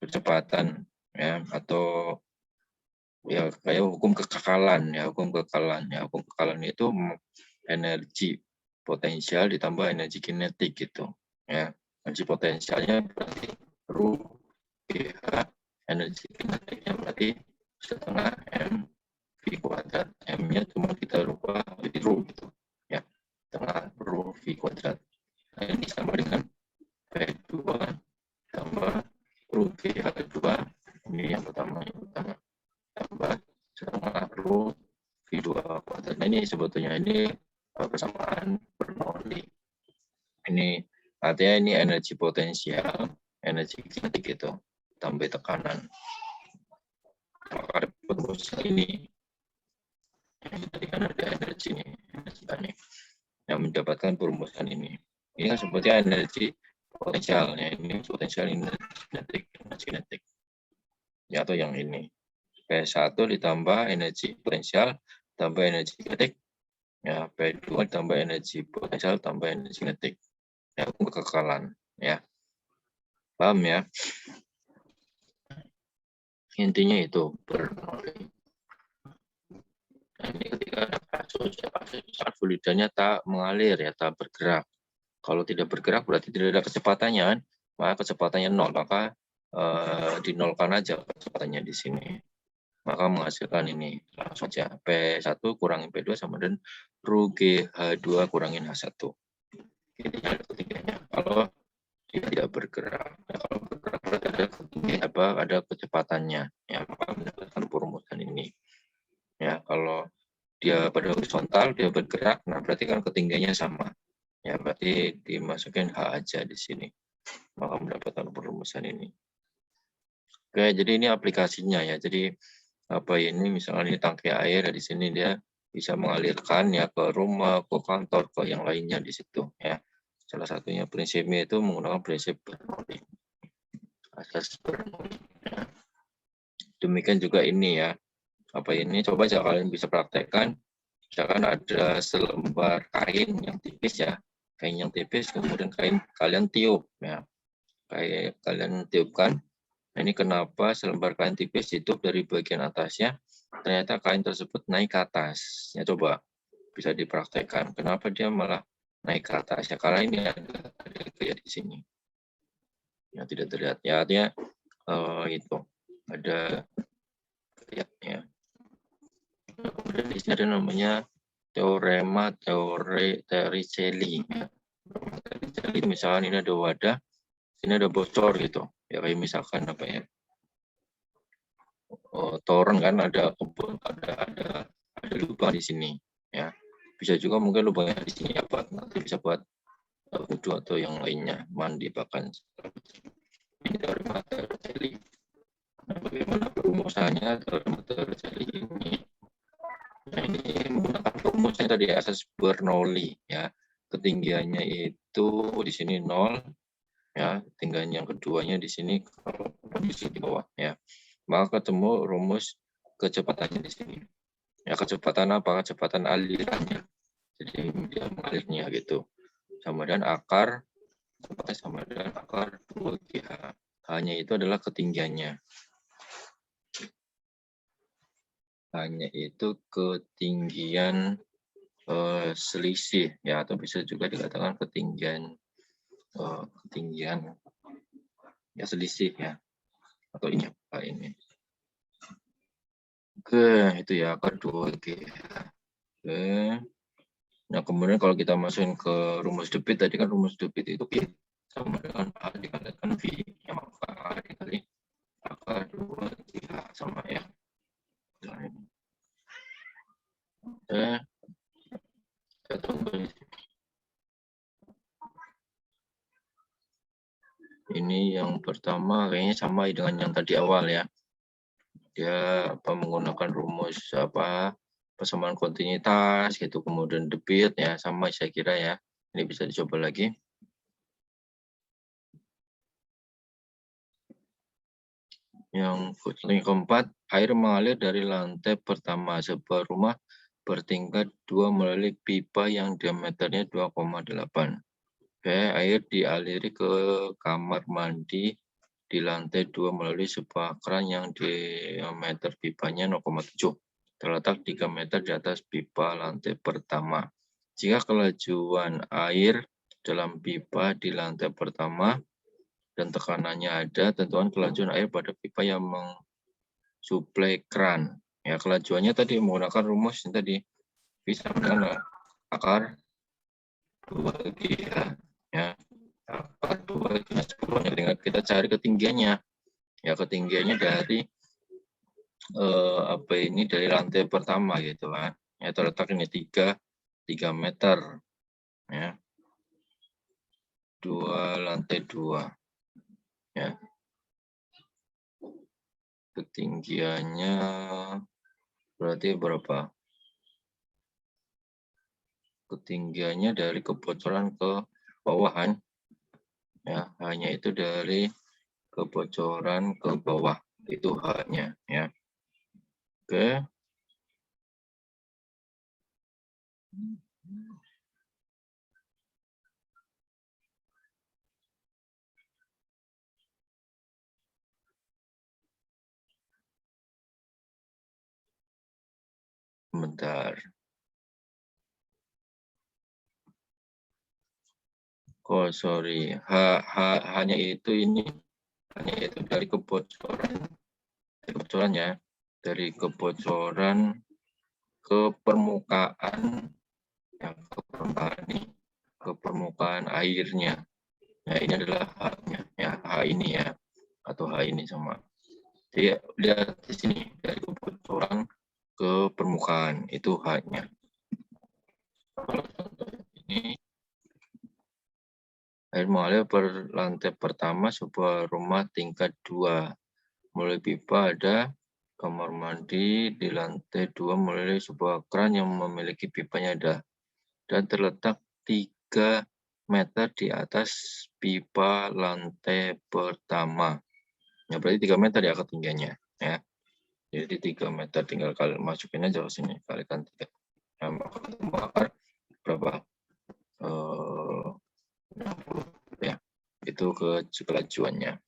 kecepatan ya, atau ya kayak hukum kekekalan ya. Hukum kekekalan itu energi potensial ditambah energi kinetik gitu ya. Energi potensialnya berarti Rho GH, energi kinetiknya berarti setengah M V kuadrat. M-nya cuma kita rubah jadi Rho gitu ya, setengah Rho V kuadrat. Nah, ini sama dengan P2 tambah Rho GH2, ini yang pertama tambah setengah Rho V2 kuadrat. Nah, ini sebetulnya ini persamaan Bernoulli. Ini artinya ini energi potensial, energi kinetik itu tambah tekanan. Maka perumusan ini tadi kan ada energi ini, energi panik yang mendapatkan perumusan ini. Ini kan sebetulnya energi potensialnya, ini potensial energi kinetik. Ya, atau yang ini. P1 ditambah energi potensial tambah energi kinetik. Ya, P2 tambah energi potensial tambah energi kinetik. Ya, kekekalan ya. Paham ya? Intinya itu Bernoulli. Nah, ini ketika ada kasus saat fluidanya tak mengalir ya, tak bergerak. Kalau tidak bergerak berarti tidak ada kecepatannya, maka kecepatannya 0, maka dinolkan aja kecepatannya di sini. Maka menghasilkan ini langsung saja P1 kurangin P2 sama dengan Rho GH2 kurangin H1. Ini ada ketiganya. Kalau dia tidak bergerak, ya, kalau bergerak berarti ada kecepatannya, ya maka mendapatkan perumusan ini. Ya, kalau dia pada horizontal dia bergerak, nah berarti kan ketinggiannya sama. Ya, berarti dimasukin H aja di sini, maka mendapatkan perumusan ini. Oke, jadi ini aplikasinya ya. Jadi apa ini misalnya ini tangki air di sini dia bisa mengalirkan ya ke rumah, ke kantor, ke yang lainnya di situ ya. Salah satunya prinsipnya itu menggunakan prinsip Bernoulli. Asas Bernoulli. Ya. Demikian juga ini ya. Apa ini coba aja kalian bisa praktekkan. Misalkan ada selembar kain yang tipis ya. Kain yang tipis kemudian kalian tiup ya. Kayak kalian tiupkan. Nah, ini kenapa selembar kain tipis itu dari bagian atasnya ternyata kain tersebut naik ke atas. Ya coba bisa dipraktekkan. Kenapa dia malah naik ke atas? Ya karena ini ada kayak di sini. Ya tidak terlihat. Ya artinya itu ada ya. Kemudian di sini ada namanya teorema Torricelli. Ya. Jadi misalkan ini ada wadah, sini ada bocor gitu. Ya kayak misalkan apa ya? Toren kan ada kebun, ada lubang di sini ya. Bisa juga mungkin lubangnya di sini ya buat nanti bisa buat wudhu atau yang lainnya, mandi bahkan. Ini teorema Torricelli. Nah, bagaimana perumusannya teorema Torricelli ini? Nah, ini menggunakan rumusnya tadi asas Bernoulli ya. Ketinggiannya itu di sini 0 ya, tinggian yang keduanya di sini kalau kondisi di bawah ya. Maka ketemu rumus kecepatannya di sini. Ya, kecepatan apa? Kecepatan alirannya. Jadi dia mengalirnya gitu. Sama dengan akar, kecepatan sama dengan akar 2GH. Hanya itu adalah ketinggiannya. Hanya itu ketinggian selisih ya, atau bisa juga dikatakan ketinggian ya selisih ya, atau ini apa ini. Oke, itu ya akar 2G. Oke. Nah, kemudian kalau kita masukin ke rumus debit, tadi kan rumus debit itu P sama dengan A dikalikan V. Ya, maka A dikali akar 2G sama ya. Nah, ini. Oke. Kita tunggu di sini. Ini yang pertama kayaknya sama dengan yang tadi awal ya. Dia menggunakan rumus persamaan kontinuitas gitu, kemudian debit ya, sama saya kira ya. Ini bisa dicoba lagi. Yang keempat, air mengalir dari lantai pertama sebuah rumah bertingkat 2 melalui pipa yang diameternya 2,8. Oke, air dialiri ke kamar mandi di lantai 2 melalui sebuah kran yang diameter pipanya 0,7. Terletak 3 meter di atas pipa lantai pertama. Jika kelajuan air dalam pipa di lantai pertama dan tekanannya ada, tentukan kelajuan air pada pipa yang mensuplai kran. Ya, kelajuannya tadi menggunakan rumus yang tadi bisa dengan akar 2G ya. Akar 2G 10. Tinggal kita cari ketinggiannya. Ya, ketinggiannya dari dari lantai pertama gitu kan. Ya, terletak ini 3 meter ya. Lantai 2 ya. Ketinggiannya berarti berapa? Ketinggiannya dari kebocoran ke bawahan ya, hanya itu dari kebocoran ke bawah, itu haknya ya. Oke. Bentar. Oh, sorry. Hanya itu dari kebocorannya, dari kebocoran ke permukaan, ya, ke permukaan airnya. Ya, ini adalah haknya, ya, hak ini ya, atau hak ini sama. Jadi lihat di sini, dari kebocoran ke permukaan, itu haknya. Kalau contoh ini, air mengalir per lantai pertama sebuah rumah tingkat 2. Melalui pipa ada kamar mandi di lantai 2 melalui sebuah kran yang memiliki pipanya ada. Dan terletak 3 meter di atas pipa lantai pertama. Ya, berarti 3 meter ya ketinggiannya. Ya. Jadi 3 meter, tinggal kalian masukin aja ke sini. Kalikan 3. Nah, maka ketemu akar berapa? 60 ya. Itu kelajuannya.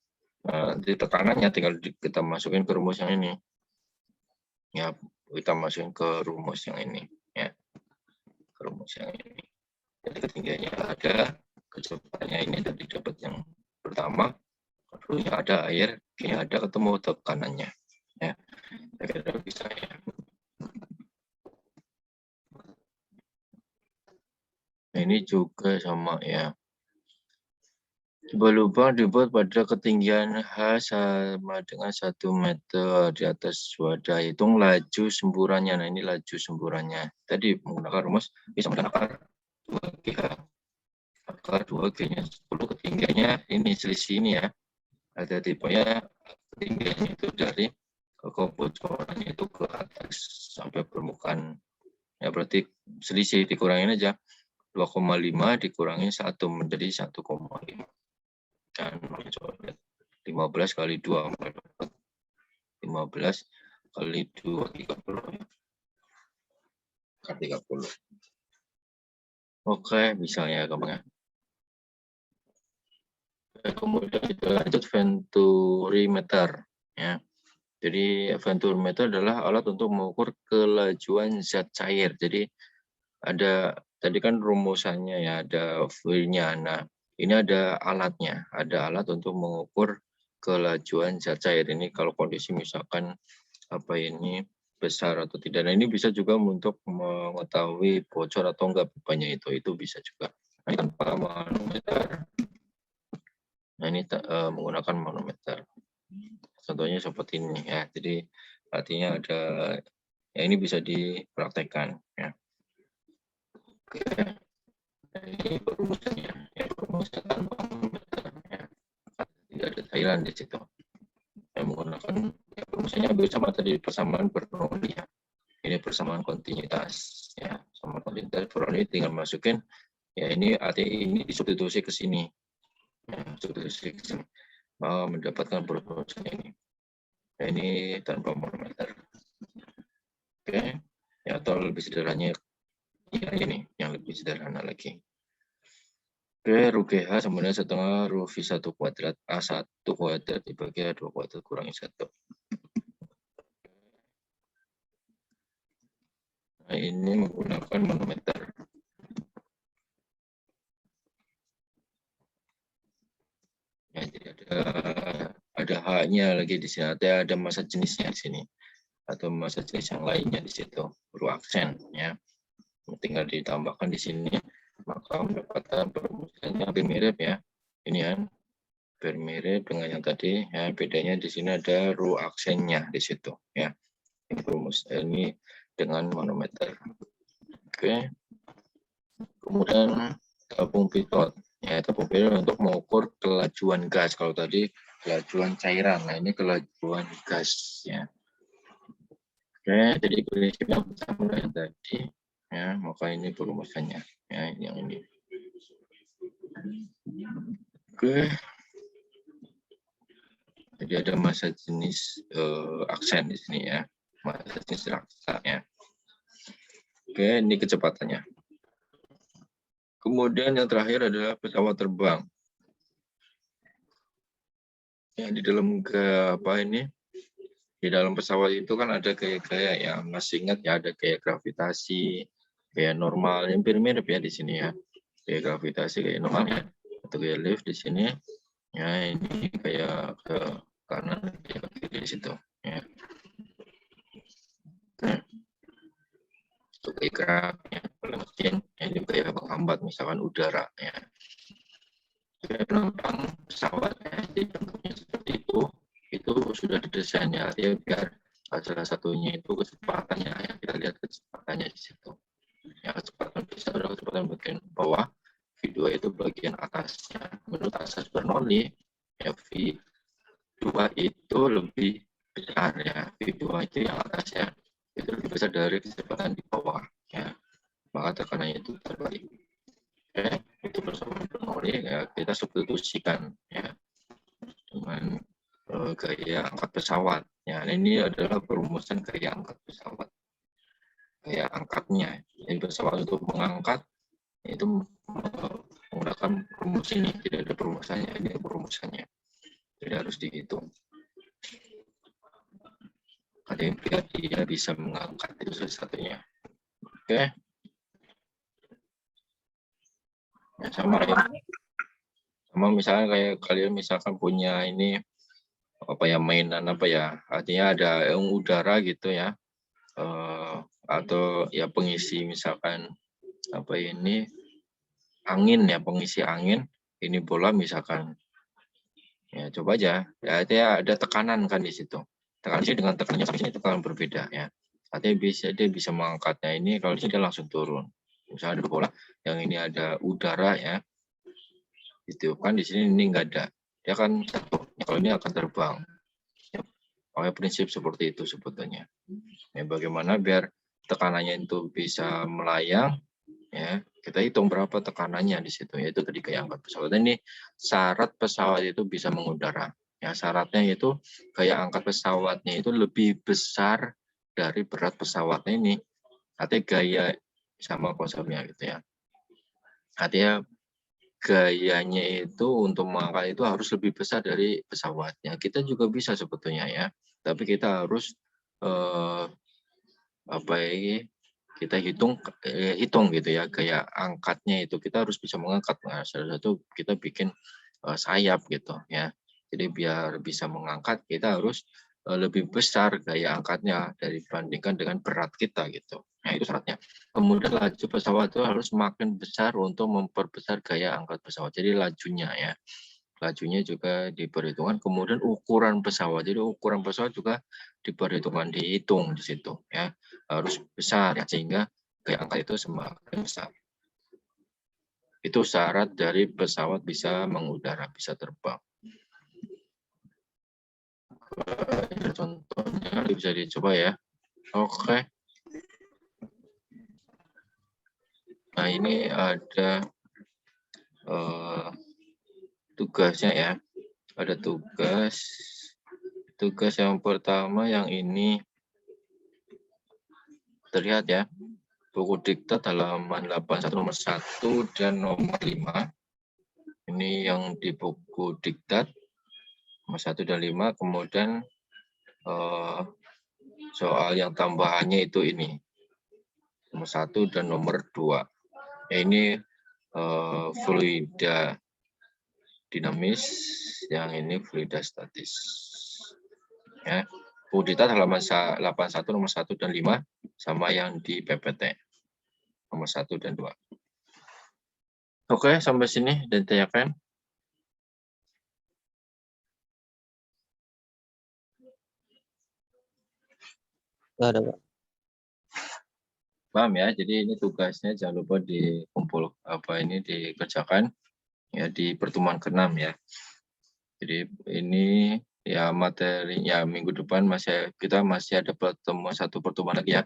Nah, nanti tekanannya tinggal kita masukin ke rumus yang ini. Ya, kita masukin ke rumus yang ini ya. Ke rumus yang ini. Jadi ketinggiannya ada, kecepatannya ini tadi dapat yang pertama, dulunya ada air, ini ada, ketemu tekanannya. Ya, kira-kira bisa ya. Nah, ini juga sama ya. Sebuah lubang dibuat pada ketinggian H sama dengan 1 meter di atas wadah. Hitung laju semburannya. Nah, ini laju semburannya. Tadi menggunakan rumus bisa menggunakan 2G. Akar 2G-nya 10, ketinggiannya ini selisih ini ya. Ada tipenya, ketinggiannya itu dari kebocoran itu ke atas sampai permukaan. Ya, berarti selisih dikurangin aja. 2,5 dikurangi 1 menjadi 1,5. Dan 15 kali 2, 15 kali 2, 30 ya. 30. Oke, bisa ya gampang ya. Kemudian kita lanjut venturimeter ya. Jadi venturimeter adalah alat untuk mengukur kelajuan zat cair. Jadi ada tadi kan rumusannya ya, ada V-nya. Nah, ini ada alatnya, ada alat untuk mengukur kelajuan zat cair. Ini kalau kondisi misalkan ini besar atau tidak. Nah, ini bisa juga untuk mengetahui bocor atau enggak pipanya itu bisa juga. Nah, tanpa manometer. Nah, ini menggunakan manometer. Contohnya seperti ini ya. Jadi artinya ada ya, ini bisa dipraktekkan ya. Oke. Nah, ini perumusannya. Ya, perumusan tanpa manometer ya. Tidak ada cairan di situ. Yang menggunakan ya, perumusannya sama tadi, persamaan Bernoulli ya. Ini persamaan kontinuitas ya. Sama kontinuitas Bernoulli tinggal masukin ya, ini artinya ini disubstitusi ke sini. Ya, substitusi ke sini. Mendapatkan perumusan ini. Nah, ini tanpa manometer. Oke. Ya, atau lebih sederhananya ya ini yang lebih sederhana lagi. Oke, Ru GH sama dengan setengah Ru V1 kuadrat A1 kuadrat dibagi A2 kuadrat kurangi 1. Nah, ini menggunakan manometer. keduanya lagi di sini, ada masa jenisnya di sini atau masa jenis yang lainnya di situ, huruf aksen ya. Tinggal ditambahkan di sini, maka mendapatkan perumusannya hampir mirip ya. Ini kan hampir mirip dengan yang tadi ya, bedanya di sini ada huruf aksennya di situ ya. Ini perumus ini dengan manometer. Oke. Kemudian tabung pitot. Ya, tabung pitot untuk mengukur kelajuan gas. Kalau tadi kelajuan cairan, nah ini kelajuan gas ya. Oke, jadi prinsipnya sama yang tadi ya, maka ini perumusannya ya, yang ini. Oke. Jadi ada masa jenis aksen di sini ya. Masa jenis raksa ya. Oke, ini kecepatannya. Kemudian yang terakhir adalah pesawat terbang. Ya, di dalam apa ini? Di dalam pesawat itu kan ada gaya-gaya ya, masih ingat ya, ada gaya gravitasi, gaya normal, yang mirip ya di sini ya. Gaya gravitasi, gaya normal ya, atau gaya lift di sini. Ya, ini kayak ke kanan, kayak ke kiri di situ. Ya. Untuk gaya gerak, ya, mesin, ya, ini gaya penghambat, misalkan udara ya. Gaya penumpang pesawat ya, jadi bentuknya seperti itu sudah didesain ya, biar salah satunya itu kecepatannya ya, kita lihat kecepatannya di situ ya. Kecepatan bisa adalah kecepatan bagian bawah, V2 itu bagian atasnya. Menurut asas Bernoulli ya, V2 itu lebih besar ya, V2 itu yang atasnya itu lebih besar dari kecepatan di bawah ya, maka tekanannya itu terbalik. Oke, itu bersama Bernoulli ya, kita substitusikan ya dengan gaya angkat pesawat. Ya, ini adalah perumusan gaya angkat pesawat. Gaya angkatnya. Jadi pesawat untuk mengangkat itu menggunakan rumus ini. Tidak ada perumusannya. Ini perumusannya. Jadi harus dihitung. Ada yang biar dia bisa mengangkat, itu salah satunya. Oke. Ya, sama ya. Sama misalnya kayak kalian misalkan punya ini apa ya, mainan apa ya, artinya ada yang udara gitu ya, atau ya pengisi misalkan apa ini angin ya, pengisi angin, ini bola misalkan ya, coba aja ya, artinya ada tekanan kan di situ, tekanan sih dengan tekanannya sama sini tekanan berbeda ya, artinya dia bisa mengangkatnya. Ini kalau dia langsung turun, misalnya ada bola yang ini ada udara ya, itu kan di sini ini enggak ada, dia kan jatuh. Kalau ini akan terbang. Ya, pakai prinsip seperti itu sebetulnya. Ya, bagaimana biar tekanannya itu bisa melayang, ya kita hitung berapa tekanannya di situ, yaitu tadi gaya angkat pesawat. Ini syarat pesawat itu bisa mengudara. Ya, syaratnya itu gaya angkat pesawatnya itu lebih besar dari berat pesawatnya ini. Artinya gaya sama konsepnya gitu ya. Artinya gayanya itu untuk mengangkat itu harus lebih besar dari pesawatnya. Kita juga bisa sebetulnya ya, tapi kita harus apa ya, kita hitung gitu ya, gaya angkatnya itu kita harus bisa mengangkat. Nah, salah satu kita bikin sayap gitu ya. Jadi biar bisa mengangkat kita harus lebih besar gaya angkatnya dibandingkan dengan berat kita gitu. Nah, itu syaratnya. Kemudian laju pesawat itu harus makin besar untuk memperbesar gaya angkat pesawat. Jadi lajunya ya. Lajunya juga diperhitungkan. Kemudian ukuran pesawat. Jadi ukuran pesawat juga diperhitungkan, dihitung di situ ya. Harus besar ya, sehingga gaya angkat itu semakin besar. Itu syarat dari pesawat bisa mengudara, bisa terbang. Contohnya bisa dicoba ya. Oke. Nah, ini ada tugasnya ya. Ada tugas. Tugas yang pertama yang ini terlihat ya. Buku diktat halaman 81 nomor 1 dan nomor 5. Ini yang di buku diktat nomor 1 dan 5. Kemudian soal yang tambahannya itu ini. Nomor 1 dan nomor 2. Ini fluida dinamis, yang ini fluida statis. Ya. Budita halaman 81 nomor 1 dan 5 sama yang di PPT nomor 1 dan 2. Oke, sampai sini dan ditanyakan. Nggak ada, Pak. Paham ya? Jadi ini tugasnya jangan lupa dikerjakan ya di pertemuan ke-6 ya. Jadi ini ya materinya minggu depan kita masih ada satu pertemuan lagi ya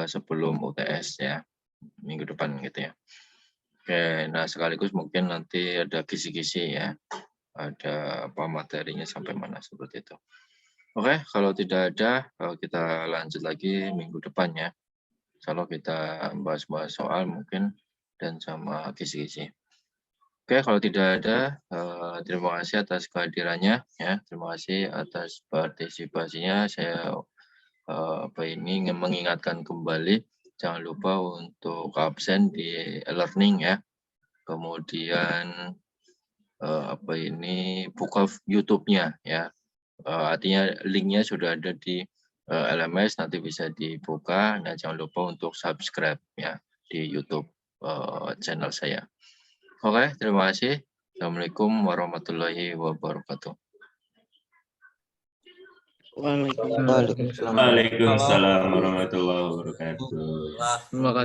sebelum UTS ya minggu depan gitu ya. Oke, nah sekaligus mungkin nanti ada kisi-kisi ya, ada apa materinya sampai mana seperti itu. Oke, kalau tidak ada kita lanjut lagi minggu depan ya. Kalau kita bahas-bahas soal mungkin dan sama kisi-kisi. Oke, kalau tidak ada, terima kasih atas kehadirannya ya. Terima kasih atas partisipasinya. Saya ingin mengingatkan kembali, jangan lupa untuk absen di e-learning ya. Kemudian buka YouTube-nya ya. Artinya linknya sudah ada di LMS, nanti bisa dibuka. Nah, jangan lupa untuk subscribe ya di YouTube channel saya. Oke, terima kasih. Assalamualaikum warahmatullahi wabarakatuh. Waalaikumsalam. Waalaikumsalam warahmatullahi wabarakatuh. Terima kasih.